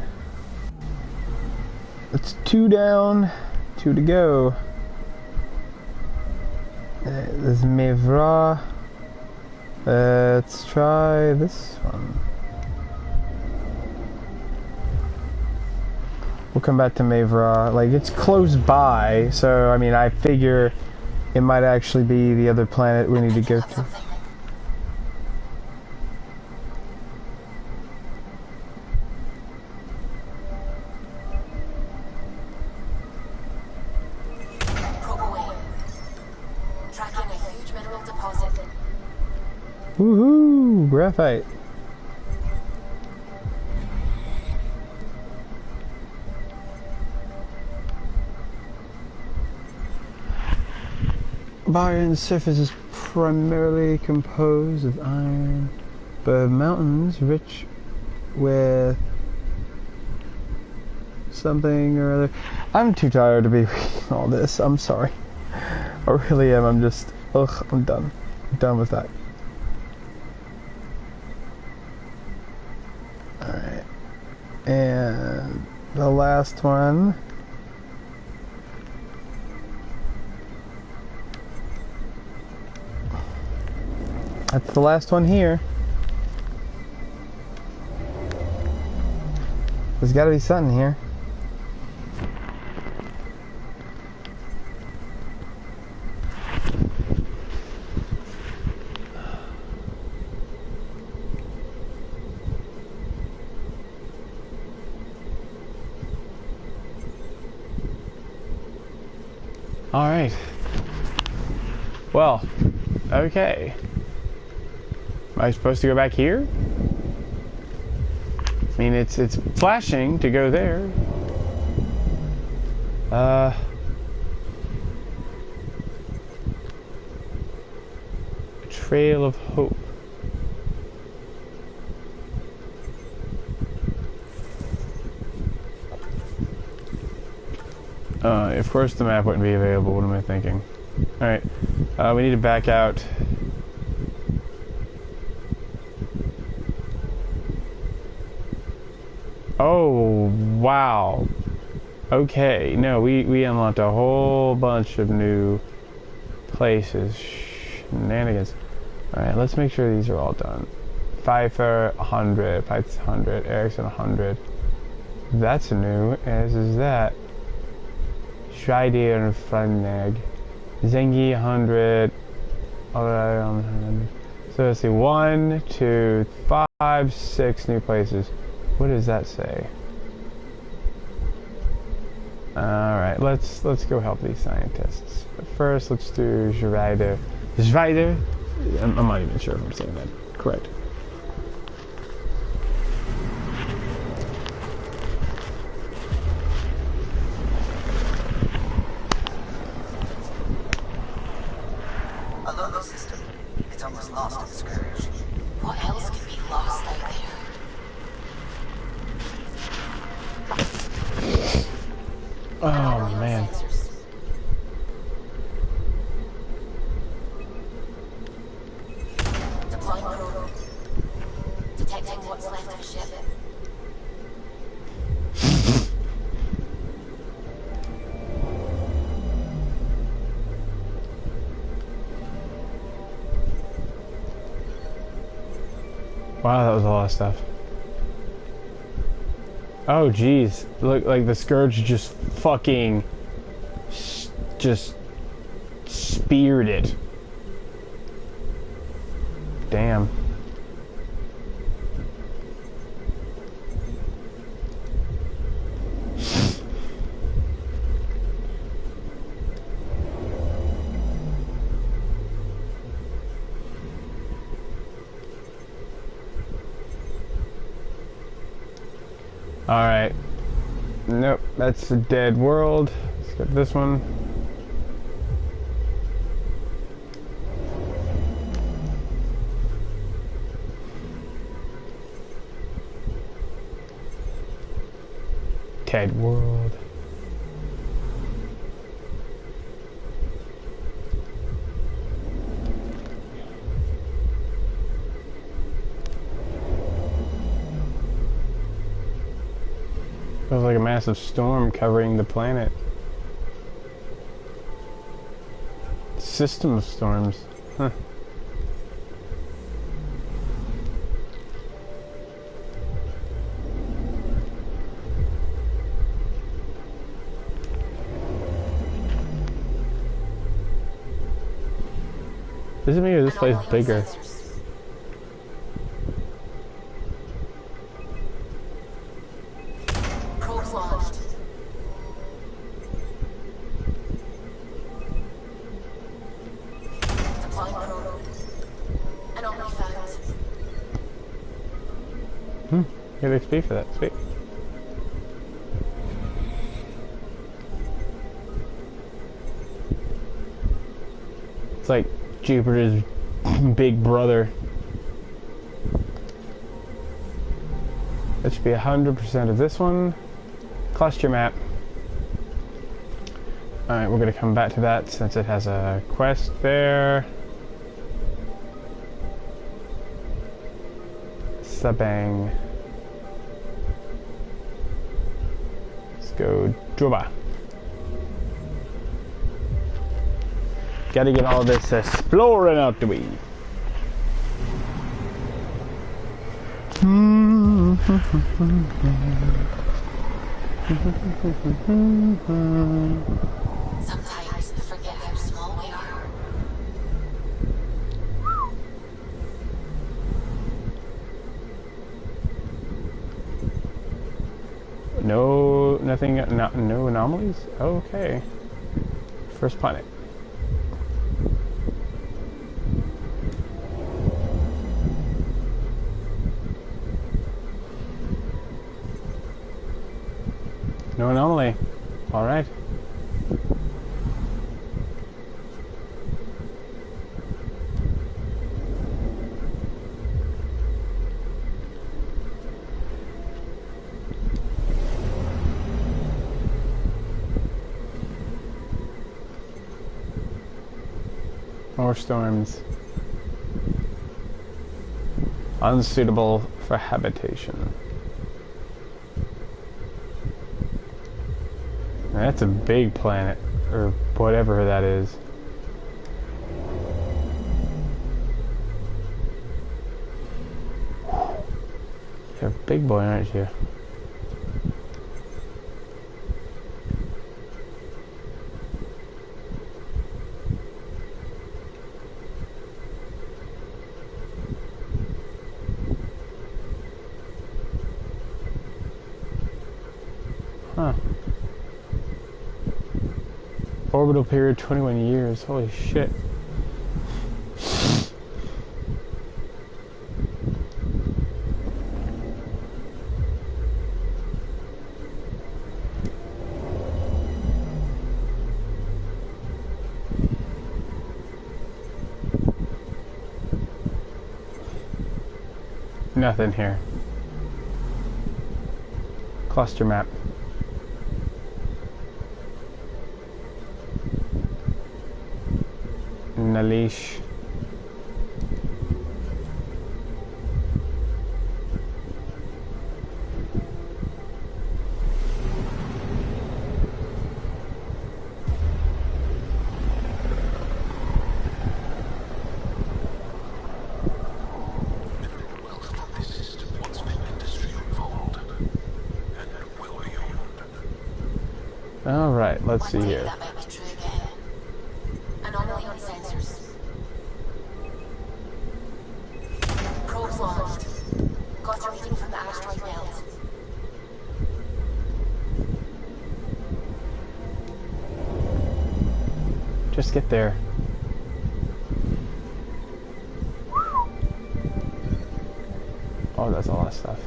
It's 2 down, 2 to go. There's Mevra. Let's try this one. We'll come back to Mevra. Like, it's close by, so, I mean, I figure it might actually be the other planet we need to go to. Tracking a huge mineral deposit. Woohoo! Graphite. Byron's surface is primarily composed of iron, but mountains rich with something or other. I'm too tired to be reading all this. I'm sorry. I really am. I'm just, I'm done. I'm done with that. Alright. And the last one. That's the last one here. There's got to be something here. All right. Well, okay. Am I supposed to go back here? I mean, it's flashing to go there. Trail of Hope. Of course the map wouldn't be available. What am I thinking? Alright. We need to back out. Oh, wow. Okay. No, we unlocked a whole bunch of new places. Shenanigans. Alright, let's make sure these are all done. Pfeiffer, 100. Pfeiffer, 100. Erickson, 100. That's new, as is that. Schreider and Frenag. Zengi, 100. Alright, 100. So let's see. 1, 2, 5, 6 new places. What does that say? Alright, let's go help these scientists. But first, let's do Schreider. Schreider? I'm not even sure if I'm saying that correct. I love this system. It's almost lost in the scourge. What else could be lost out there? Oh man. Deploying probe. Detecting what's left of a ship. Wow, that was a lot of stuff. Oh geez, look, like the scourge just fucking just speared it. Damn. Alright. Nope, that's a dead world. Let's get this one. Dead world. Feels like a massive storm covering the planet. System of storms. Huh. Doesn't mean this place is bigger. Probes launched. Deploying probe. Anomaly found. Get XP for that. Sweet. It's like Jupiter's big brother. That should be 100% of this one. Cluster map. Alright, we're going to come back to that since it has a quest there. Sabang. Let's go Juba. Gotta get all this exploring out the way. Sometimes I forget how small we are. No, nothing, no anomalies? Okay. First planet. No anomaly. Alright. More storms. Unsuitable for habitation. That's a big planet, or whatever that is. You're a big boy, aren't you? Huh. Orbital period 21 years. Holy shit. Nothing here. Cluster map. Nalish. All right, let's see here. That might be true again. Anomaly on sensors. Probes launched. Got a reading from the asteroid belt. Just get there. Oh, that's a lot of stuff.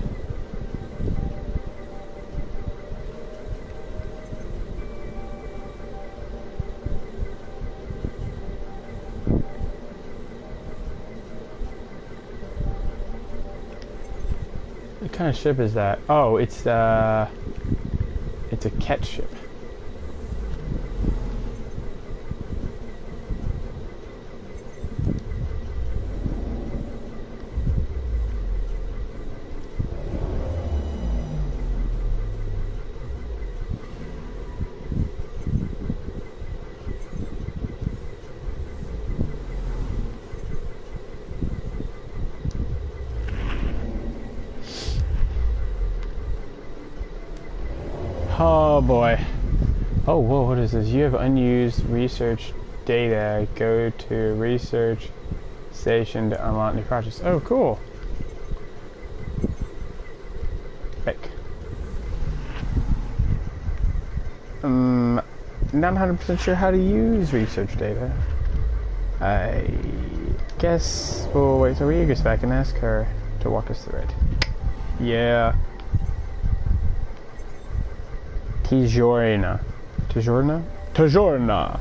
What kind of ship is that? Oh, it's a Ket ship. Oh boy. Oh, whoa, what is this? You have unused research data. Go to research station to unlock new projects. Oh, cool. Pick. Not 100% sure how to use research data. I guess we'll wait till Rhea gets back and ask her to walk us through it. Yeah. Tijorna. Tijorna? Tijorna!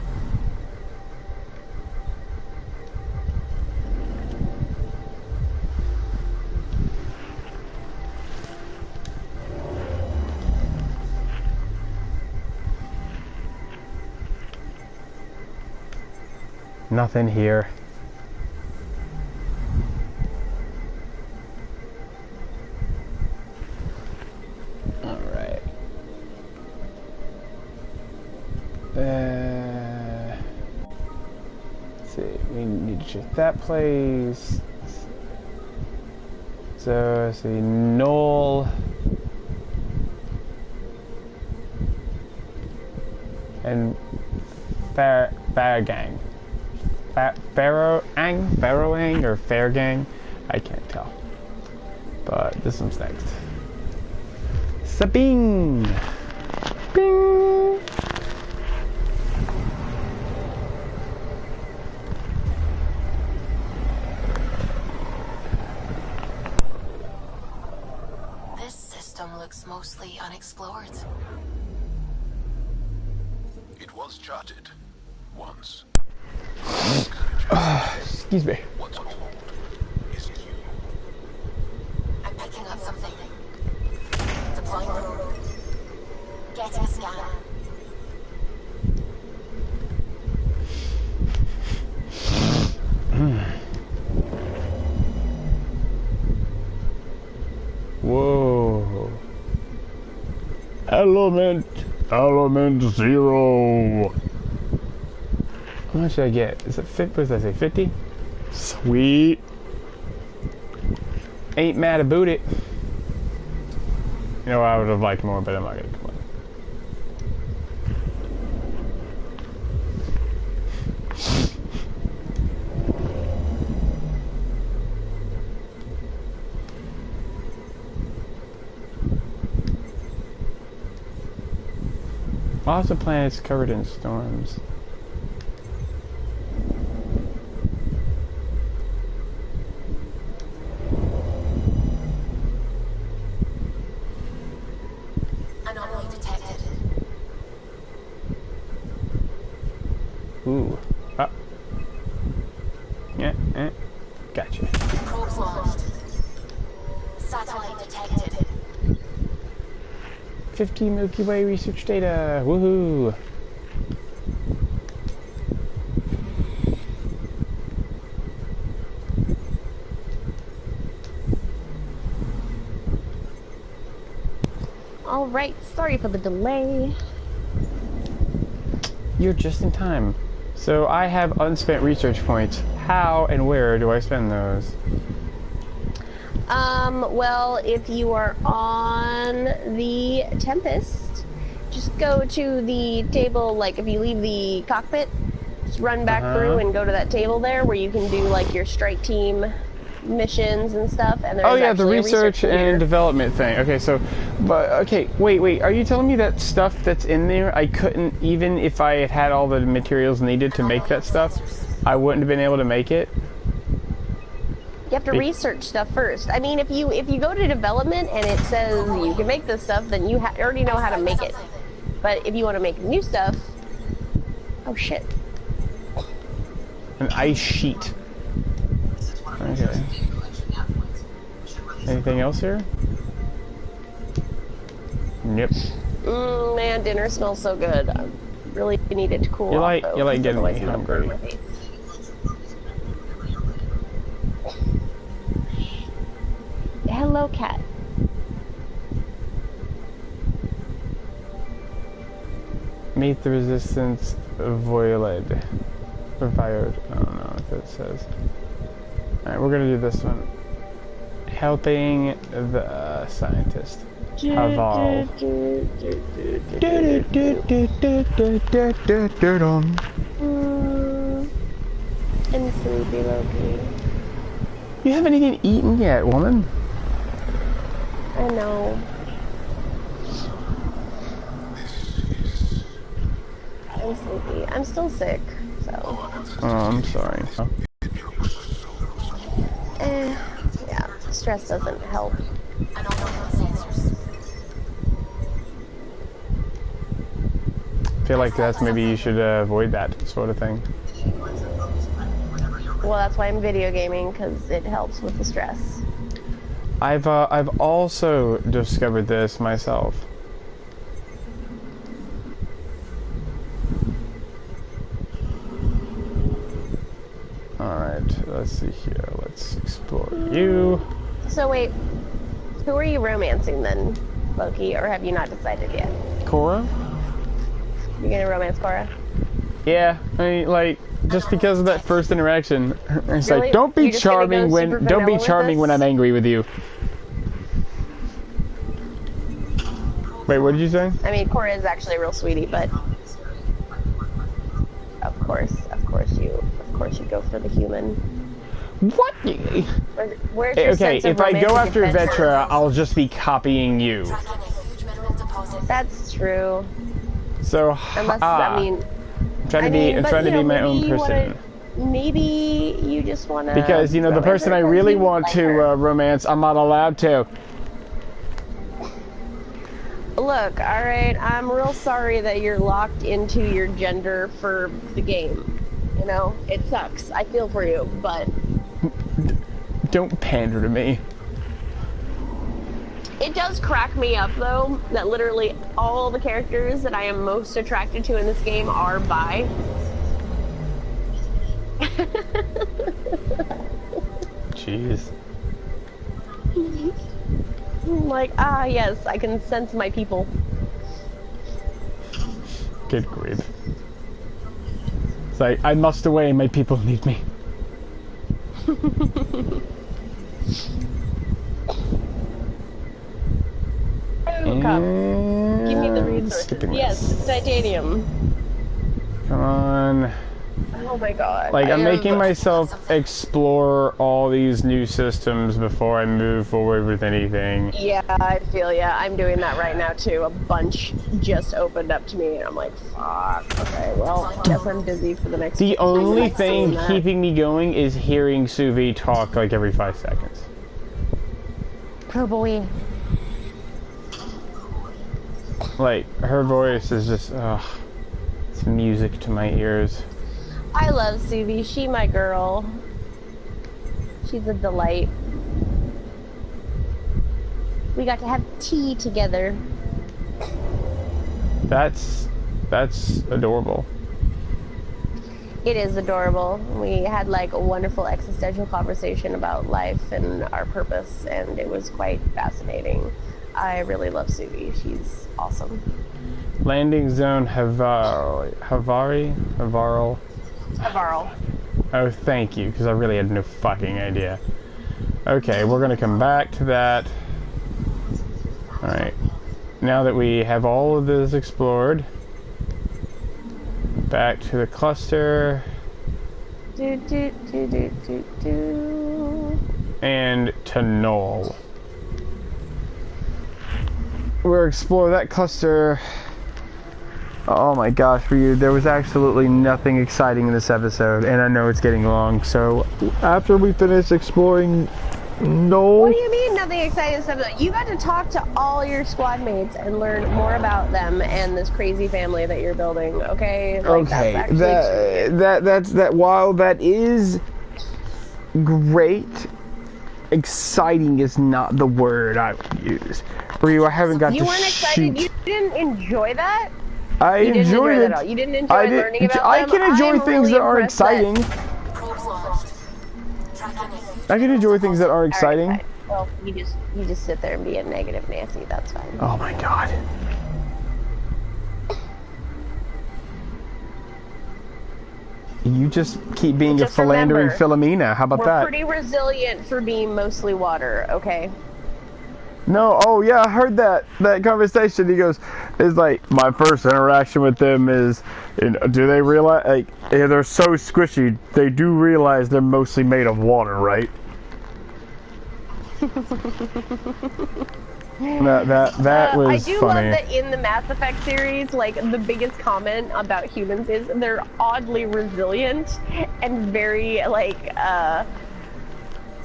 Nothing here. Alright. Let's see, we need to check that place. So, let's see, Knoll. And Fargang. Farrowang or Fairgang? I can't tell. But this one's next. Sabine! Bing! This system looks mostly unexplored. It was charted once. Excuse me. What's old is new. I'm picking up something. Deploying probe. Getting a scan. Whoa. Element 0. How much did I get? Is it 50? What did I say? 50? Sweet. Ain't mad about it. You know, I would have liked more, but I'm not gonna complain. Lots of planets covered in storms. Ooh. Ah. Yeah, gotcha. Probes launched. Satellite detected. 50 Milky Way research data. Woohoo! All right, sorry for the delay. You're just in time. So I have unspent research points. How and where do I spend those? Well, if you are on the Tempest, just go to the table, like if you leave the cockpit, just run back through and go to that table there where you can do like your strike team missions and stuff. And there's the actually a research and development thing. Okay, so, but, okay, wait, are you telling me that stuff that's in there, I couldn't, even if I had had all the materials needed to make that stuff, I wouldn't have been able to make it? You have to research stuff first. I mean, if you go to development and it says you can make this stuff, then you already know how to make it. But if you want to make new stuff, oh shit. An ice sheet. Okay. Anything else here? Nope. Man, dinner smells so good. I really need it to cool off. You like getting me hungry. Hello, cat. Meet the resistance violed. I don't know if it says. Alright, we're gonna do this one. Helping the scientist evolve. I'm sleepy, Loki. You haven't even eaten yet, woman. I know. I'm sleepy. I'm still sick, so. Oh, I'm sorry. Yeah, stress doesn't help. I don't know those answers. I feel like that's maybe you should avoid that sort of thing. Well, that's why I'm video gaming, because it helps with the stress. I've also discovered this myself. Alright, let's see here. Let's explore you. So wait, who are you romancing then, Loki, or have you not decided yet? Cora? You're gonna romance Cora? Yeah, I mean, like, just because of that first interaction, it's Really? like, don't be You're just gonna charming go when super don't be vanilla with charming this? when I'm angry with you. Wait, what did you say? I mean, Cora is actually a real sweetie, but of course you go for the human. What? Where's your sense of if I go after romantic adventure? Vetra, I'll just be copying you. That's true. So, Unless, I mean, I'm trying to be my own person. Maybe you just want to. Because, you know, the person I really want to romance, I'm not allowed to. Look, alright, I'm real sorry that you're locked into your gender for the game. You know, it sucks. I feel for you, but... Don't pander to me. It does crack me up, though, that literally all the characters that I am most attracted to in this game are bi. Jeez. Like, yes, I can sense my people. Good grief. It's like, I must away, my people need me. Oh, come. Give me the resources. Yes, titanium. Come on. Oh my god. Like, I'm making myself explore all these new systems before I move forward with anything. Yeah, I feel ya. I'm doing that right now too. A bunch just opened up to me and I'm like, fuck. Okay, well, I guess I'm busy for the next... The only thing keeping me going is hearing Suvi talk like every 5 seconds. Oh boy. Like, her voice is just, ugh. It's music to my ears. I love Suvi. She my girl. She's a delight. We got to have tea together. That's adorable. It is adorable. We had like a wonderful existential conversation about life and our purpose, and it was quite fascinating. I really love Suvi. She's awesome. Landing zone Havarl. Oh, thank you, because I really had no fucking idea. Okay, we're gonna come back to that. Alright. Now that we have all of this explored, back to the cluster. And to Null. We'll explore that cluster. Oh my gosh, for you, there was absolutely nothing exciting in this episode, and I know it's getting long, so after we finish exploring Null... What do you mean nothing exciting in this episode? You got to talk to all your squad mates and learn more about them and this crazy family that you're building, okay? Like, okay, that while that is great, exciting is not the word I would use. For you, I haven't got to shoot. You weren't excited? You didn't enjoy that? I enjoyed it. You didn't enjoy learning about them? I can enjoy things that aren't exciting. I can enjoy things that aren't exciting. Right, well, you just sit there and be a negative Nancy. That's fine. Oh my god. You just keep being a philandering Philomena. How about that? We're pretty resilient for being mostly water, okay? No, oh yeah, I heard that conversation. He goes, it's like, my first interaction with them is, do they realize, like, they're so squishy, they do realize they're mostly made of water, right? that was I do funny. love that in the Mass Effect series, like, the biggest comment about humans is they're oddly resilient and very, like,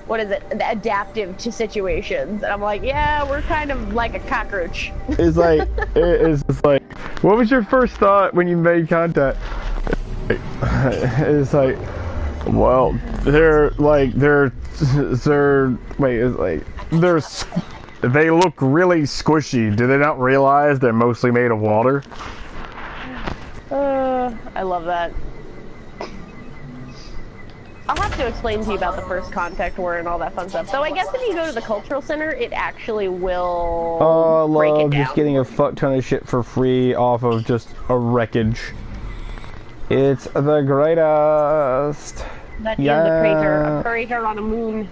what is it, adaptive to situations. And I'm like, yeah, we're kind of like a cockroach. It's like, it's like, what was your first thought when you made contact? It's like, well, they look really squishy. Do they not realize they're mostly made of water? I love that. I'll have to explain to you about the first contact war and all that fun stuff. So I guess if you go to the cultural center, it actually will break it down. Just getting a fuck ton of shit for free off of just a wreckage. It's the greatest. That is a crater on a moon.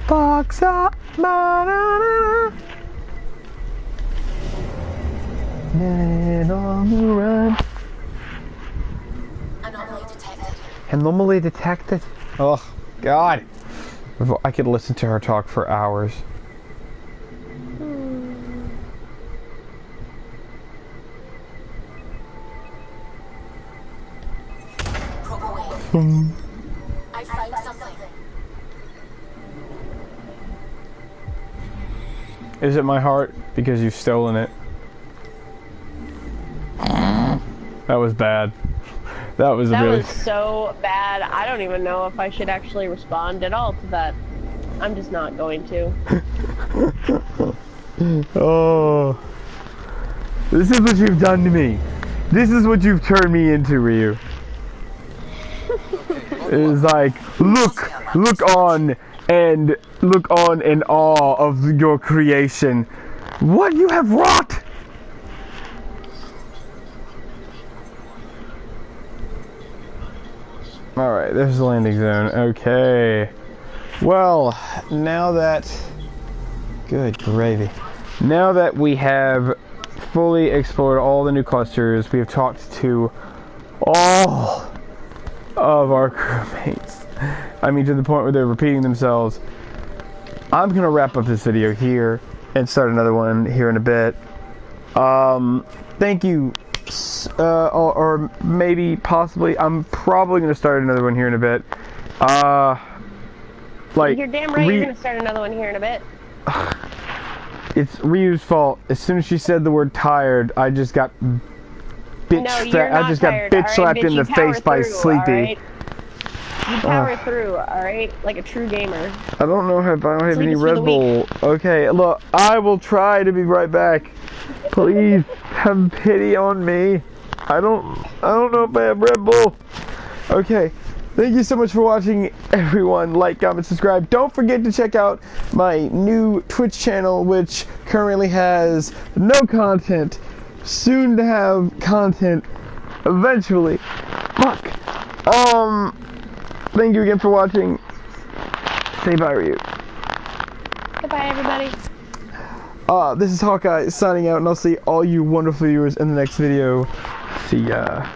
Box up, and on the run. Anomaly detected. Oh, God. I could listen to her talk for hours. I find something. Is it my heart? Because you've stolen it. That was bad. That was so bad. I don't even know if I should actually respond at all to that. I'm just not going to. Oh. This is what you've done to me. This is what you've turned me into, Ryu. It's like, look on in awe of your creation. What you have wrought! Alright, there's the landing zone. Okay. Well, now that... Good gravy. Now that we have fully explored all the new clusters, we have talked to all of our crewmates. I mean, to the point where they're repeating themselves. I'm gonna wrap up this video here and start another one here in a bit. Thank you, or maybe, possibly, I'm probably gonna start another one here in a bit. Like, you're damn right you're gonna start another one here in a bit. It's Ryu's fault. As soon as she said the word tired, I just got bitch. No, you're not tired, got bitch slapped in the face by Sleepy. Right? You power through, alright? Like a true gamer. I don't know if I don't have Sleep any is for Red the Bull. Okay, look, I will try to be right back. Please have pity on me. I don't know if I have Red Bull. Okay. Thank you so much for watching, everyone. Like, comment, subscribe. Don't forget to check out my new Twitch channel, which currently has no content. Soon to have content. Eventually. Fuck. Thank you again for watching. Say bye, Ryu. Goodbye, everybody. This is Hawkeye signing out, and I'll see all you wonderful viewers in the next video. See ya.